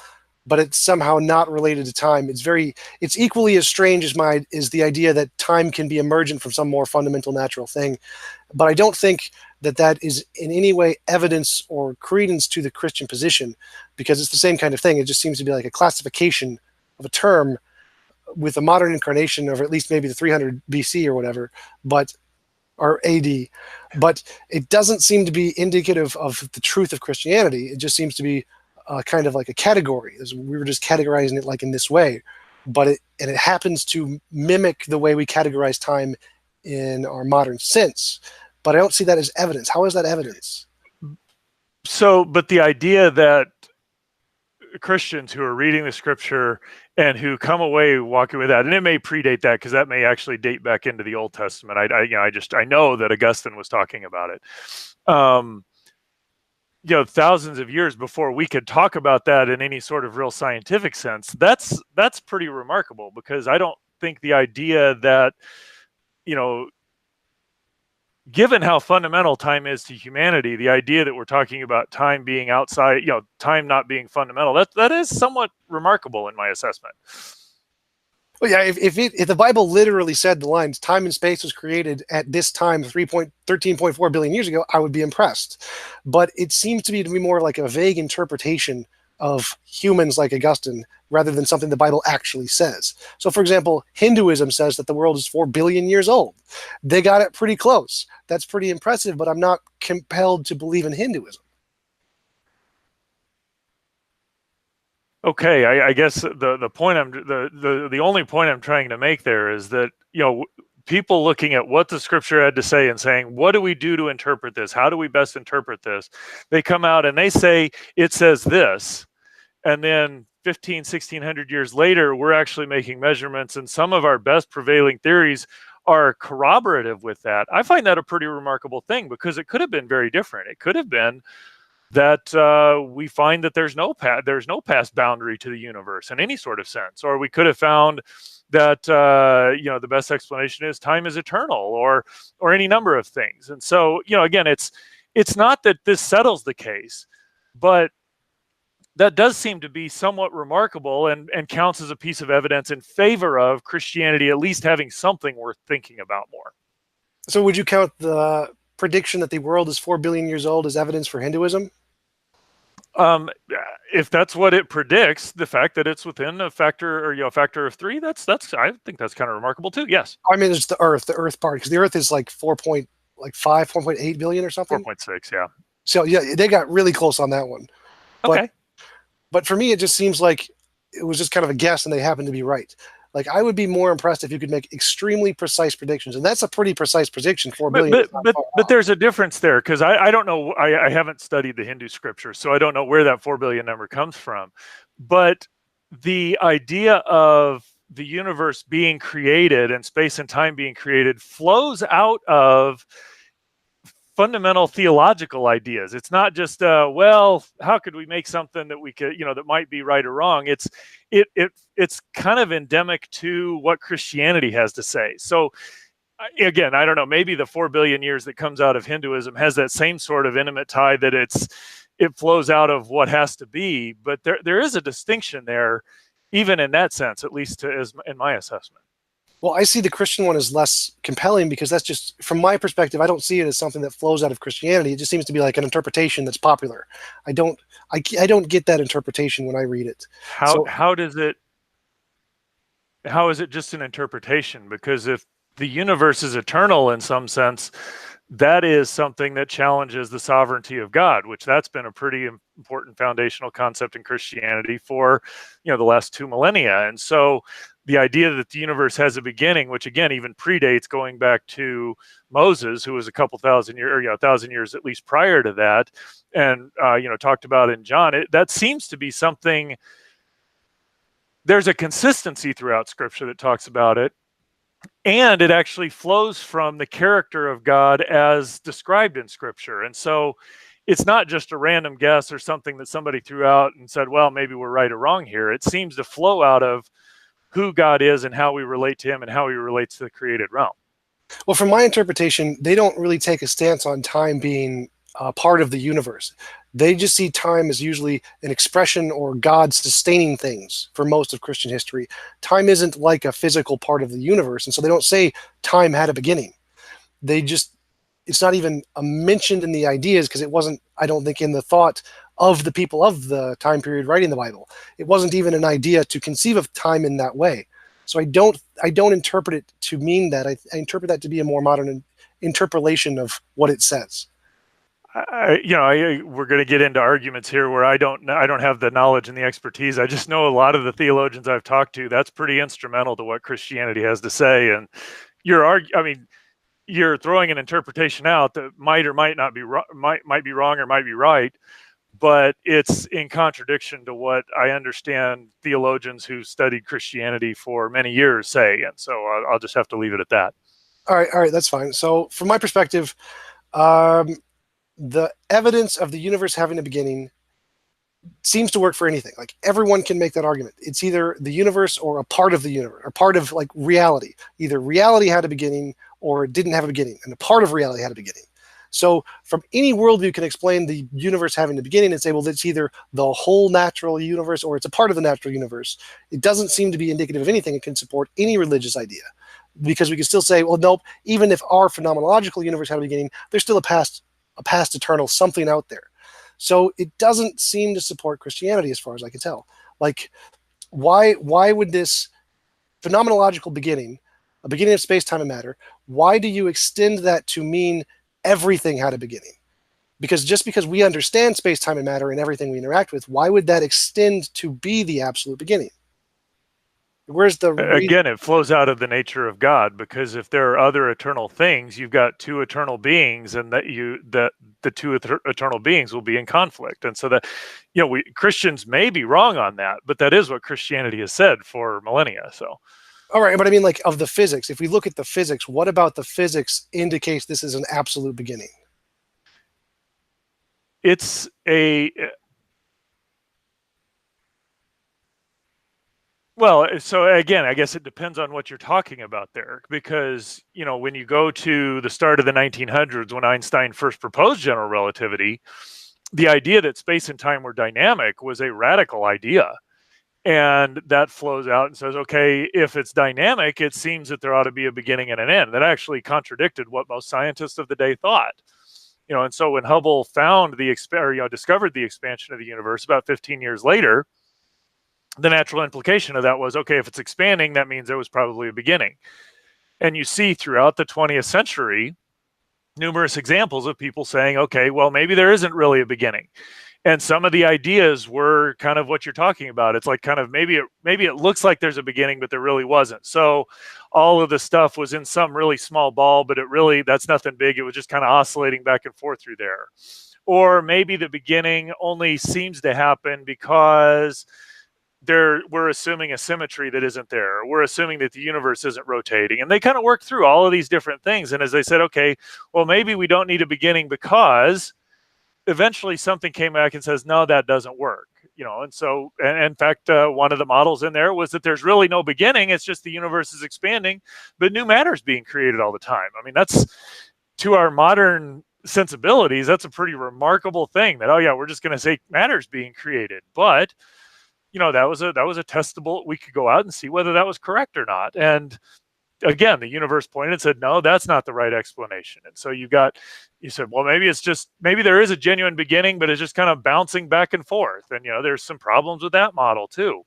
but it's somehow not related to time. It's equally as strange as the idea that time can be emergent from some more fundamental natural thing. But I don't think that is in any way evidence or credence to the Christian position, because it's the same kind of thing. It just seems to be like a classification of a term with a modern incarnation of at least maybe the 300 BC or whatever, or AD. But it doesn't seem to be indicative of the truth of Christianity. It just seems to be kind of like a category. We were just categorizing it like in this way, but it happens to mimic the way we categorize time in our modern sense. But I don't see that as evidence. How is that evidence? So, but the idea that Christians who are reading the scripture and who come away walking with that, and it may predate that, because that may actually date back into the Old Testament. I know that Augustine was talking about it. Thousands of years before we could talk about that in any sort of real scientific sense. That's pretty remarkable, because I don't think the idea that, given how fundamental time is to humanity, the idea that we're talking about time being outside, time not being fundamental, that is somewhat remarkable in my assessment. Well, yeah, if the Bible literally said the lines, time and space was created at this time 13.4 billion years ago, I would be impressed. But it seems to be more like a vague interpretation of humans like Augustine, rather than something the Bible actually says. So, for example, Hinduism says that the world is 4 billion years old. They got it pretty close. That's pretty impressive, but I'm not compelled to believe in Hinduism. Okay, I guess the point the only point I'm trying to make there is that, people looking at what the scripture had to say and saying, what do we do to interpret this? How do we best interpret this? They come out and they say, it says this. And then 1600 years later, we're actually making measurements, and some of our best prevailing theories are corroborative with that. I find that a pretty remarkable thing, because it could have been very different. It could have been that we find that there's no past boundary to the universe in any sort of sense, or we could have found that the best explanation is time is eternal, or any number of things. And so, again, it's not that this settles the case, but that does seem to be somewhat remarkable, and counts as a piece of evidence in favor of Christianity at least having something worth thinking about more. So would you count the prediction that the world is 4 billion years old as evidence for Hinduism? If that's what it predicts, the fact that it's within a factor of 3, that's I think that's kind of remarkable too. Yes. I mean, it's the Earth part, because the Earth is like 4.8 billion or something. 4.6, yeah. So yeah, they got really close on that one. Okay. But for me, it just seems like it was just kind of a guess and they happened to be right. Like, I would be more impressed if you could make extremely precise predictions, and that's a pretty precise prediction. 4 billion. But there's a difference there, because I don't know. I haven't studied the Hindu scripture, so I don't know where that 4 billion number comes from. But the idea of the universe being created and space and time being created flows out of fundamental theological ideas. It's not just well, how could we make something that we could, that might be right or wrong. It's kind of endemic to what Christianity has to say. So again, I don't know, maybe the 4 billion years that comes out of Hinduism has that same sort of intimate tie, that it flows out of what has to be. But there is a distinction there, even in that sense, at least in my assessment. Well, I see the Christian one as less compelling, because that's just, from my perspective, I don't see it as something that flows out of Christianity. It just seems to be like an interpretation that's popular. I don't get that interpretation when I read it. How is it just an interpretation? Because if the universe is eternal in some sense, that is something that challenges the sovereignty of God, which that's been a pretty important foundational concept in Christianity for, the last 2 millennia. And so the idea that the universe has a beginning, which again, even predates going back to Moses, who was a couple thousand years, or 1,000 years at least prior to that, and, talked about in John, that seems to be something. There's a consistency throughout Scripture that talks about it. And it actually flows from the character of God as described in Scripture. And so it's not just a random guess or something that somebody threw out and said, well, maybe we're right or wrong here. It seems to flow out of who God is and how we relate to him and how he relates to the created realm. Well, from my interpretation, they don't really take a stance on time being part of the universe. They just see time as usually an expression or God sustaining things for most of Christian history. Time isn't like a physical part of the universe, and so they don't say time had a beginning. It's not even mentioned in the ideas, because it wasn't, I don't think, in the thought of the people of the time period writing the Bible. It wasn't even an idea to conceive of time in that way. So I don't interpret it to mean that. I interpret that to be a more modern interpolation of what it says. We're going to get into arguments here where I don't have the knowledge and the expertise. I just know a lot of the theologians I've talked to, that's pretty instrumental to what Christianity has to say. And you're throwing an interpretation out that might or might not be might be wrong or might be right, but it's in contradiction to what I understand theologians who studied Christianity for many years say. And so I'll just have to leave it at that. All right, that's fine. So from my perspective, the evidence of the universe having a beginning seems to work for anything. Like, everyone can make that argument. It's either the universe or a part of the universe, or part of, like, reality. Either reality had a beginning or it didn't have a beginning, and a part of reality had a beginning. So from any worldview, you can explain the universe having a beginning and say, well, it's either the whole natural universe or it's a part of the natural universe. It doesn't seem to be indicative of anything. It can support any religious idea, because we can still say, well, nope, even if our phenomenological universe had a beginning, there's still a past eternal something out there. So it doesn't seem to support Christianity, as far as I can tell. Like, why would this phenomenological beginning, a beginning of space, time, and matter, why do you extend that to mean everything had a beginning? Because just because we understand space, time, and matter and everything we interact with, why would that extend to be the absolute beginning? Where's the again? It flows out of the nature of God, because if there are other eternal things, you've got two eternal beings, and the two eternal beings will be in conflict. And so that, we Christians may be wrong on that, but that is what Christianity has said for millennia. So, all right, but I mean, like, of the physics, if we look at the physics, what about the physics indicates this is an absolute beginning? It's a Well, so again, I guess it depends on what you're talking about there, because, when you go to the start of the 1900s, when Einstein first proposed general relativity, the idea that space and time were dynamic was a radical idea. And that flows out and says, okay, if it's dynamic, it seems that there ought to be a beginning and an end. That actually contradicted what most scientists of the day thought. And so when Hubble found discovered the expansion of the universe about 15 years later, the natural implication of that was, okay, if it's expanding, that means there was probably a beginning. And you see throughout the 20th century numerous examples of people saying, okay, well, maybe there isn't really a beginning. And some of the ideas were kind of what you're talking about. It's like kind of maybe it looks like there's a beginning, but there really wasn't. So all of the stuff was in some really small ball, but that's nothing big. It was just kind of oscillating back and forth through there. Or maybe the beginning only seems to happen because we're assuming a symmetry that isn't there. We're assuming that the universe isn't rotating. And they kind of work through all of these different things. And as they said, okay, well, maybe we don't need a beginning because eventually something came back and says, no, that doesn't work. And so, and in fact, one of the models in there was that there's really no beginning. It's just the universe is expanding, but new matter is being created all the time. I mean, that's, to our modern sensibilities, that's a pretty remarkable thing that, oh yeah, we're just going to say matter's being created. But, that was a testable, we could go out and see whether that was correct or not. And again, the universe pointed and said, no, that's not the right explanation. And so you said, well, maybe there is a genuine beginning, but it's just kind of bouncing back and forth. And, there's some problems with that model too.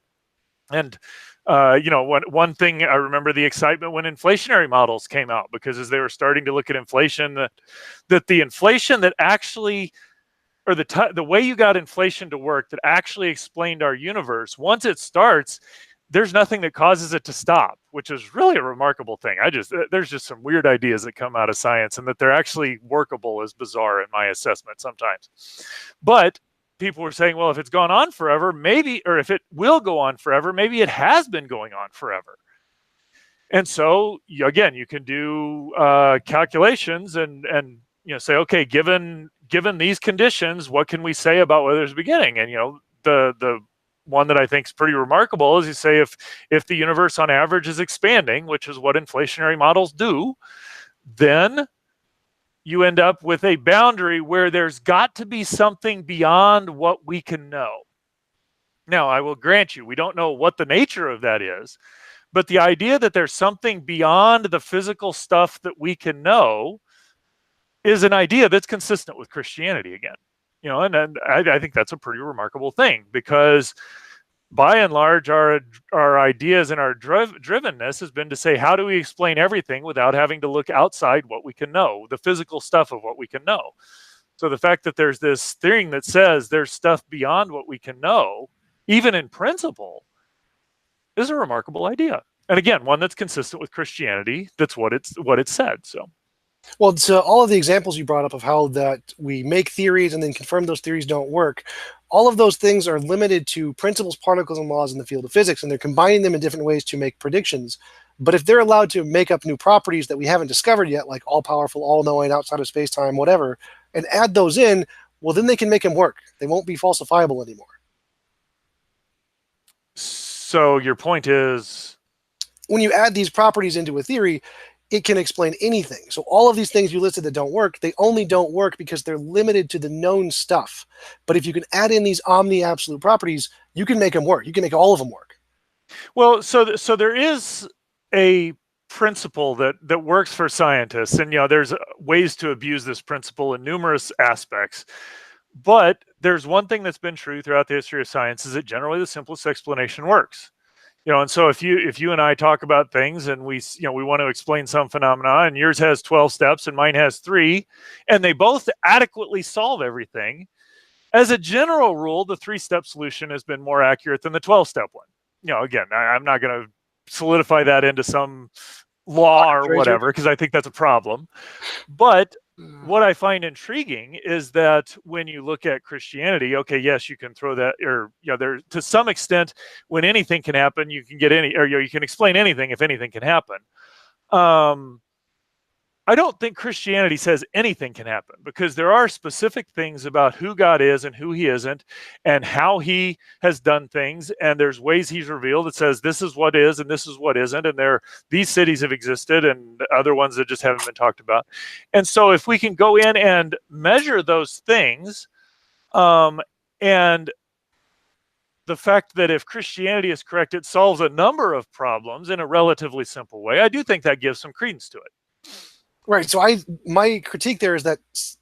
And, one thing I remember the excitement when inflationary models came out, because as they were starting to look at inflation, that the inflation that actually, or the way you got inflation to work that actually explained our universe, once it starts, there's nothing that causes it to stop, which is really a remarkable thing. There's just some weird ideas that come out of science, and that they're actually workable is bizarre in my assessment sometimes. But people were saying, well, if it's gone on forever, maybe, or if it will go on forever, maybe it has been going on forever. And so again, you can do calculations and say, okay, given these conditions, what can we say about whether there's a beginning? And the one that I think is pretty remarkable is you say if the universe on average is expanding, which is what inflationary models do, then you end up with a boundary where there's got to be something beyond what we can know. Now, I will grant you, we don't know what the nature of that is, but the idea that there's something beyond the physical stuff that we can know is an idea that's consistent with Christianity again. And I think that's a pretty remarkable thing, because by and large, our ideas and our drivenness has been to say, how do we explain everything without having to look outside what we can know, the physical stuff of what we can know? So the fact that there's this thing that says there's stuff beyond what we can know, even in principle, is a remarkable idea. And again, one that's consistent with Christianity. That's what it said. So. Well, so all of the examples you brought up of how that we make theories and then confirm those theories don't work, all of those things are limited to principles, particles, and laws in the field of physics, and they're combining them in different ways to make predictions. But if they're allowed to make up new properties that we haven't discovered yet, like all-powerful, all-knowing, outside of space-time, whatever, and add those in, well, then they can make them work. They won't be falsifiable anymore. So your point is? When you add these properties into a theory, it can explain anything. So all of these things you listed that don't work, they only don't work because they're limited to the known stuff. But if you can add in these omni-absolute properties, you can make them work. You can make all of them work. Well, so there is a principle that works for scientists, and there's ways to abuse this principle in numerous aspects. But there's one thing that's been true throughout the history of science, is that generally the simplest explanation works. And so if you and I talk about things and we want to explain some phenomena, and yours has 12 steps and mine has 3, and they both adequately solve everything, as a general rule, the 3-step solution has been more accurate than the 12-step one. Again, I'm not going to solidify that into some law or whatever, because I think that's a problem. But what I find intriguing is that when you look at Christianity, okay, yes, you can throw that, or there to some extent, when anything can happen, you can get you can explain anything if anything can happen. I don't think Christianity says anything can happen, because there are specific things about who God is and who he isn't, and how he has done things. And there's ways he's revealed that says this is what is and this is what isn't. And these cities have existed and other ones that just haven't been talked about. And so if we can go in and measure those things, and the fact that if Christianity is correct, it solves a number of problems in a relatively simple way, I do think that gives some credence to it. Right. So my critique there is that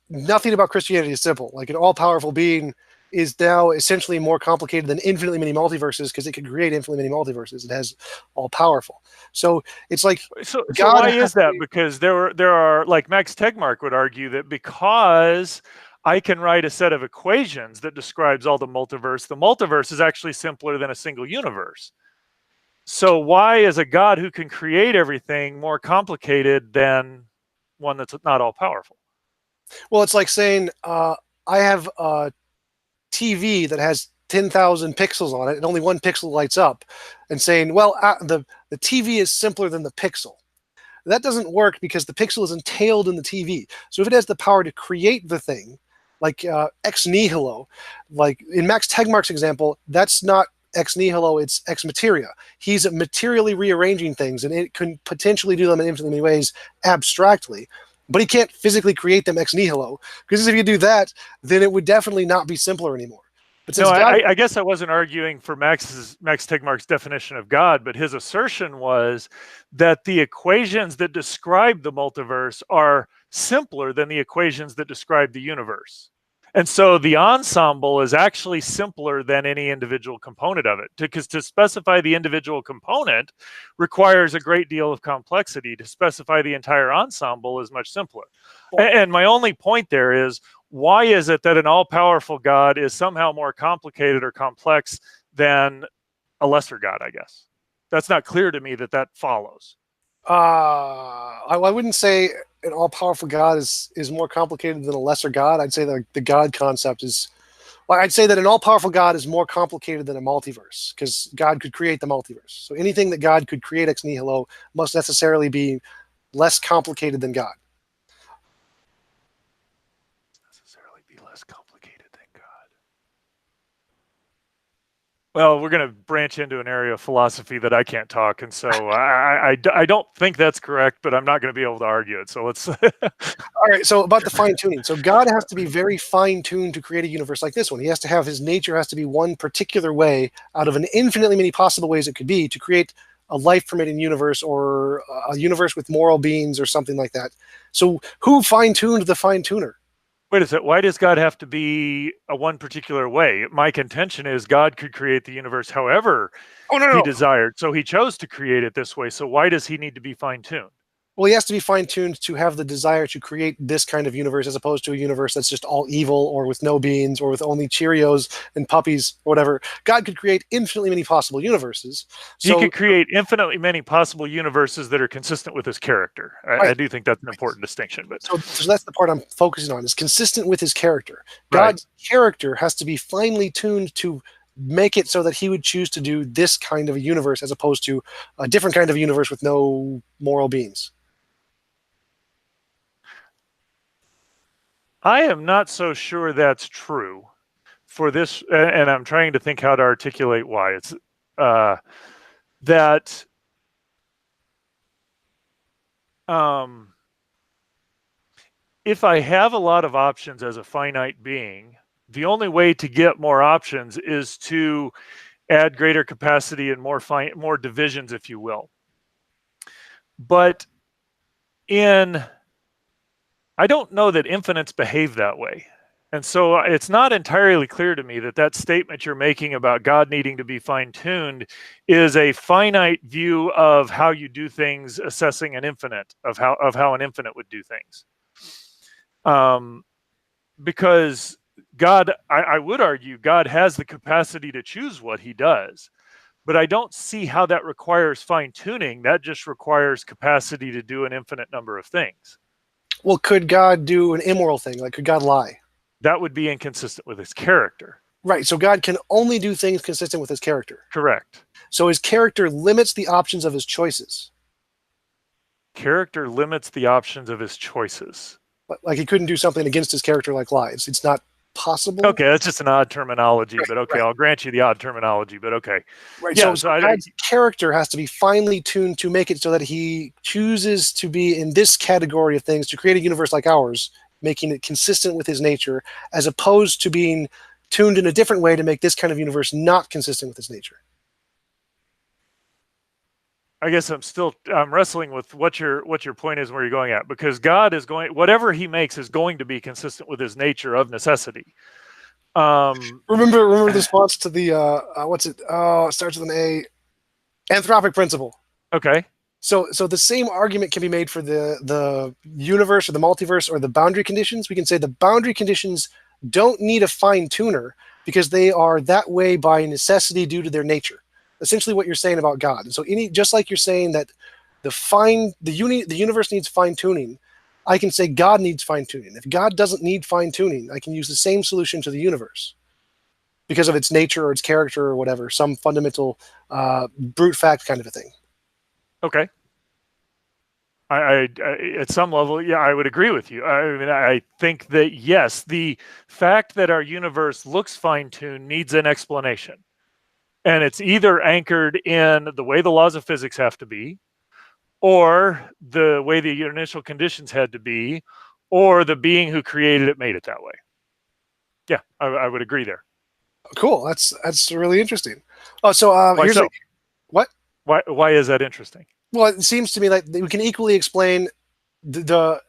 nothing about Christianity is simple. Like, an all-powerful being is now essentially more complicated than infinitely many multiverses, because it can create infinitely many multiverses. It has all-powerful. So it's like, so why is that? Because there are, like Max Tegmark would argue, that because I can write a set of equations that describes all the multiverse is actually simpler than a single universe. So why is a God who can create everything more complicated than one that's not all powerful? Well, it's like saying I have a TV that has 10,000 pixels on it and only one pixel lights up, and saying, well, the TV is simpler than the pixel. That doesn't work because the pixel is entailed in the TV. So if it has the power to create the thing, like ex nihilo, like in Max Tegmark's example, that's not ex nihilo, it's ex materia. He's materially rearranging things, and it can potentially do them in infinitely many ways abstractly, but he can't physically create them ex nihilo, because if you do that, then it would definitely not be simpler anymore. But no, I guess I wasn't arguing for Max Tegmark's definition of God, but his assertion was that the equations that describe the multiverse are simpler than the equations that describe the universe. And so the ensemble is actually simpler than any individual component of it, because to specify the individual component requires a great deal of complexity. To specify the entire ensemble is much simpler. And my only point there is, why is it that an all-powerful God is somehow more complicated or complex than a lesser God, I guess? That's not clear to me that follows. I wouldn't say an all-powerful God is more complicated than a lesser God. I'd say the God concept is... Well, I'd say that an all-powerful God is more complicated than a multiverse, because God could create the multiverse. So anything that God could create ex nihilo must necessarily be less complicated than God. Well, we're going to branch into an area of philosophy that I can't talk, and so I don't think that's correct, but I'm not going to be able to argue it. So let's. All right. So about the fine tuning. So God has to be very fine tuned to create a universe like this one. He has to have his nature has to be one particular way out of an infinitely many possible ways it could be to create a life permitting universe, or a universe with moral beings or something like that. So who fine tuned the fine tuner? Wait a second. Why does God have to be a one particular way? My contention is God could create the universe however he desired. So he chose to create it this way. So why does he need to be fine-tuned? Well, he has to be fine-tuned to have the desire to create this kind of universe, as opposed to a universe that's just all evil, or with no beings, or with only Cheerios and puppies, or whatever. God could create infinitely many possible universes. So he could create infinitely many possible universes that are consistent with his character. I do think that's an important distinction. But so that's the part I'm focusing on, is consistent with his character. God's character has to be finely tuned to make it so that he would choose to do this kind of a universe, as opposed to a different kind of universe with no moral beings. I am not so sure that's true for this, and I'm trying to think how to articulate why. It's that if I have a lot of options as a finite being, the only way to get more options is to add greater capacity and more divisions, if you will. But I don't know that infinites behave that way. And so it's not entirely clear to me that statement you're making about God needing to be fine-tuned is a finite view of how you do things, assessing an infinite, of how an infinite would do things. Because God, I would argue, God has the capacity to choose what he does, but I don't see how that requires fine-tuning. That just requires capacity to do an infinite number of things. Well, could God do an immoral thing? Like, could God lie? That would be inconsistent with his character. Right, so God can only do things consistent with his character. Correct. So his character limits the options of his choices. Character limits the options of his choices. Like, he couldn't do something against his character like lies. It's not possible. Okay, that's just an odd terminology, but okay, I'll grant you the odd terminology, but okay. Right, yeah, so God's character has to be finely tuned to make it so that he chooses to be in this category of things, to create a universe like ours, making it consistent with his nature, as opposed to being tuned in a different way to make this kind of universe not consistent with his nature. I guess I'm wrestling with what your point is and where you're going at, because God is whatever he makes is going to be consistent with his nature of necessity. Remember the response to the what's it? Oh, it starts with an A. Anthropic principle. Okay. So the same argument can be made for the universe or the multiverse or the boundary conditions. We can say the boundary conditions don't need a fine tuner because they are that way by necessity due to their nature. Essentially, what you're saying about God. And so, just like you're saying that the universe needs fine tuning, I can say God needs fine tuning. If God doesn't need fine tuning, I can use the same solution to the universe because of its nature or its character or whatever, some fundamental brute fact kind of a thing. Okay. I at some level, yeah, I would agree with you. I mean, I think that yes, the fact that our universe looks fine-tuned needs an explanation. And it's either anchored in the way the laws of physics have to be, or the way the initial conditions had to be, or the being who created it made it that way. Yeah, I would agree there. Cool. That's really interesting. Oh, so here's so? What? Why is that interesting? Well, it seems to me like we can equally explain the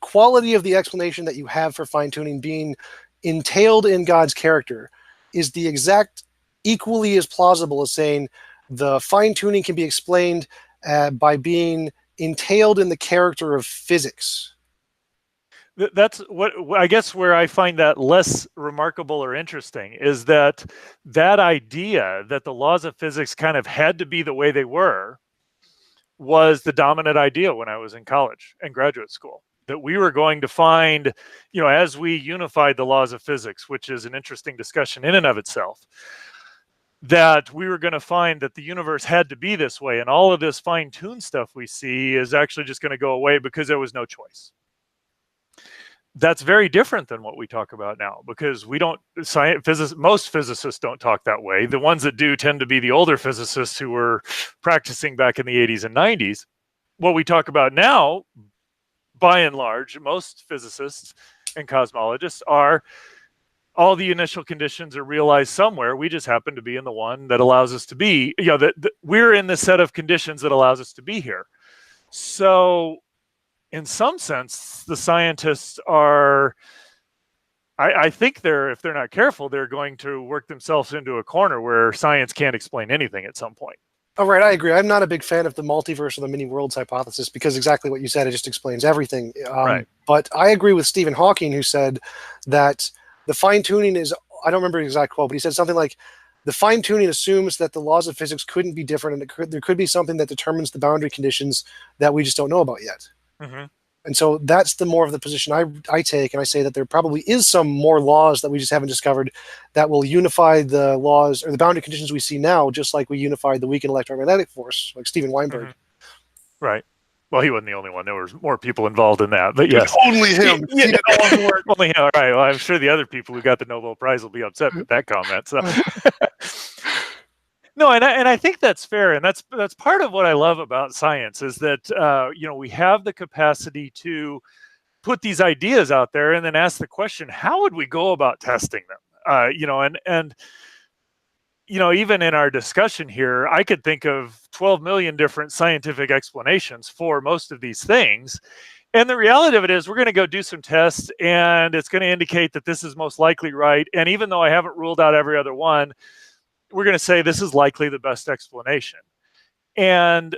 quality of the explanation that you have for fine tuning being entailed in God's character is the exact equally as plausible as saying the fine tuning can be explained by being entailed in the character of physics. That's what I guess where I find that less remarkable or interesting is that idea that the laws of physics kind of had to be the way they were was the dominant idea when I was in college and graduate school, that we were going to find, as we unified the laws of physics, which is an interesting discussion in and of itself, that we were going to find that the universe had to be this way, and all of this fine-tuned stuff we see is actually just going to go away because there was no choice. That's very different than what we talk about now, because most physicists don't talk that way. The ones that do tend to be the older physicists who were practicing back in the 80s and 90s. What we talk about now, by and large, most physicists and cosmologists are all the initial conditions are realized somewhere. We just happen to be in the one that allows us to be, we're in the set of conditions that allows us to be here. So in some sense, the scientists are, I think if they're not careful, they're going to work themselves into a corner where science can't explain anything at some point. Oh, right, I agree. I'm not a big fan of the multiverse or the many worlds hypothesis because exactly what you said, it just explains everything. Right. But I agree with Stephen Hawking, who said that the fine-tuning is, I don't remember the exact quote, but he said something like, the fine-tuning assumes that the laws of physics couldn't be different, and there could be something that determines the boundary conditions that we just don't know about yet. Mm-hmm. And so that's the more of the position I take, and I say that there probably is some more laws that we just haven't discovered that will unify the laws or the boundary conditions we see now, just like we unified the weakened electromagnetic force, like Steven Weinberg. Mm-hmm. Right. Well, he wasn't the only one. There was more people involved in that, but yes. Only him. He did all the work. Only him. All right. Well, I'm sure the other people who got the Nobel Prize will be upset with that comment. So. No, and I think that's fair, and that's part of what I love about science is that we have the capacity to put these ideas out there and then ask the question, how would we go about testing them? Even in our discussion here, I could think of 12 million different scientific explanations for most of these things. And the reality of it is we're going to go do some tests and it's going to indicate that this is most likely right. And even though I haven't ruled out every other one, we're going to say this is likely the best explanation. And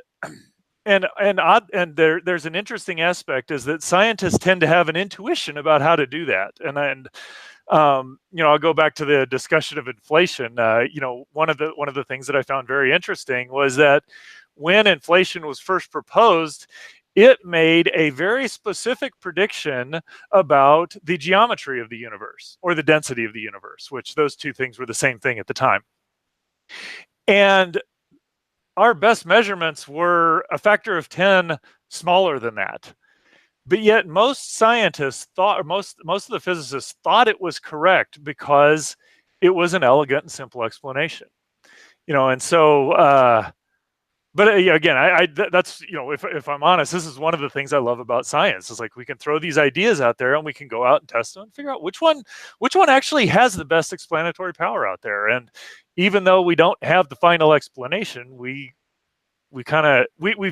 there's an interesting aspect is that scientists tend to have an intuition about how to do that. And I'll go back to the discussion of inflation. One of the things that I found very interesting was that when inflation was first proposed, it made a very specific prediction about the geometry of the universe or the density of the universe, which those two things were the same thing at the time. And our best measurements were a factor of 10 smaller than that. But yet most scientists thought, or most of the physicists thought it was correct because it was an elegant and simple explanation. And so, but again, that's, if I'm honest, this is one of the things I love about science. Is like we can throw these ideas out there and we can go out and test them and figure out which one actually has the best explanatory power out there. And even though we don't have the final explanation, we've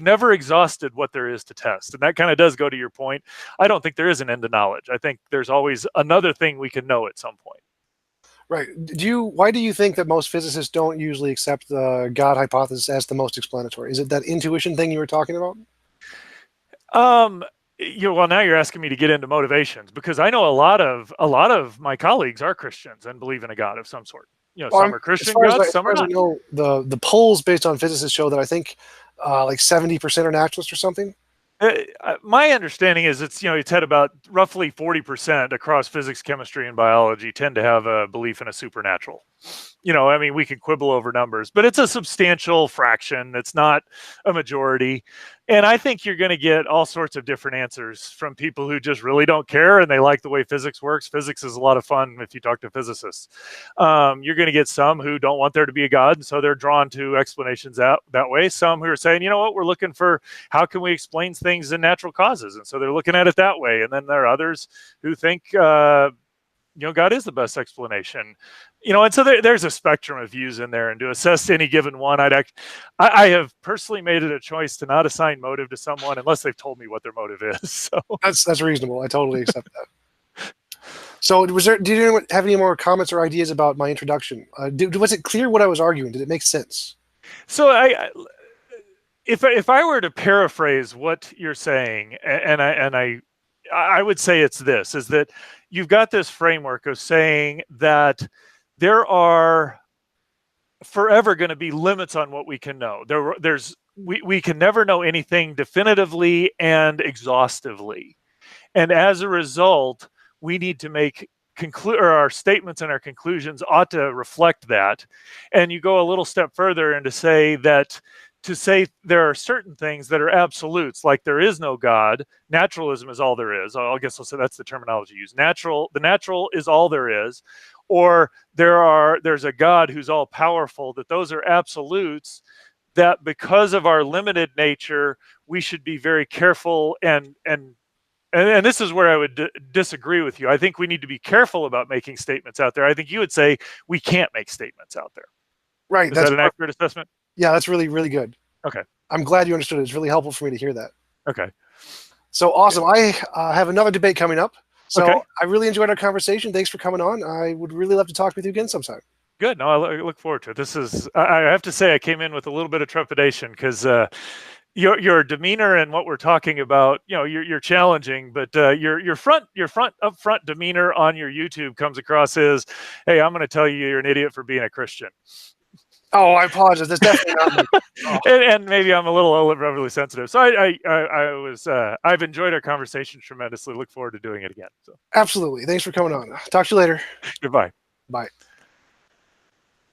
never exhausted what there is to test. And that kind of does go to your point. I don't think there is an end to knowledge. I think there's always another thing we can know at some point. Right. Why do you think that most physicists don't usually accept the God hypothesis as the most explanatory? Is it that intuition thing you were talking about? Well, now you're asking me to get into motivations, because I know a lot of my colleagues are Christians and believe in a God of some sort. Well, Some are Christian gods, as some far are as I not. know, the polls based on physicists show that I think like 70% are naturalists or something. My understanding is it's had about roughly 40% across physics, chemistry, and biology tend to have a belief in a supernatural. I mean, we can quibble over numbers, but it's a substantial fraction. It's not a majority. And I think you're going to get all sorts of different answers from people who just really don't care and they like the way physics works. Physics is a lot of fun if you talk to physicists. You're going to get some who don't want there to be a God, and so they're drawn to explanations that way. Some who are saying, you know what, we're looking for how can we explain things in natural causes, and so they're looking at it that way. And then there are others who think God is the best explanation. And so there's a spectrum of views in there, and to assess any given one, I have personally made it a choice to not assign motive to someone unless they've told me what their motive is. So That's reasonable. I totally accept that. So did anyone have any more comments or ideas about my introduction? Was it clear what I was arguing? Did it make sense? So if I were to paraphrase what you're saying, and I would say it's this, is that you've got this framework of saying that there are forever going to be limits on what we can know. We can never know anything definitively and exhaustively. And as a result, we need to make our statements and our conclusions ought to reflect that. And you go a little step further and to say there are certain things that are absolutes, like there is no God. Naturalism is all there is. I guess I'll say that's the terminology used. The natural is all there is. Or there's a God who's all powerful, that those are absolutes, that because of our limited nature, we should be very careful. And this is where I would disagree with you. I think we need to be careful about making statements out there. I think you would say we can't make statements out there. Right. Is that an accurate assessment? Yeah, that's really, really good. Okay. I'm glad you understood it. It's really helpful for me to hear that. Okay. So awesome. I have another debate coming up. So okay. I really enjoyed our conversation. Thanks for coming on. I would really love to talk with you again sometime. Good. No, I look forward to it. I have to say, I came in with a little bit of trepidation because your demeanor and what we're talking about, you're challenging, but your upfront demeanor on your YouTube comes across as, hey, I'm going to tell you you're an idiot for being a Christian. Oh, I apologize. That's definitely not me. Oh. And maybe I'm a little overly sensitive. So I've enjoyed our conversation tremendously. Look forward to doing it again. So. Absolutely. Thanks for coming on. Talk to you later. Goodbye. Bye.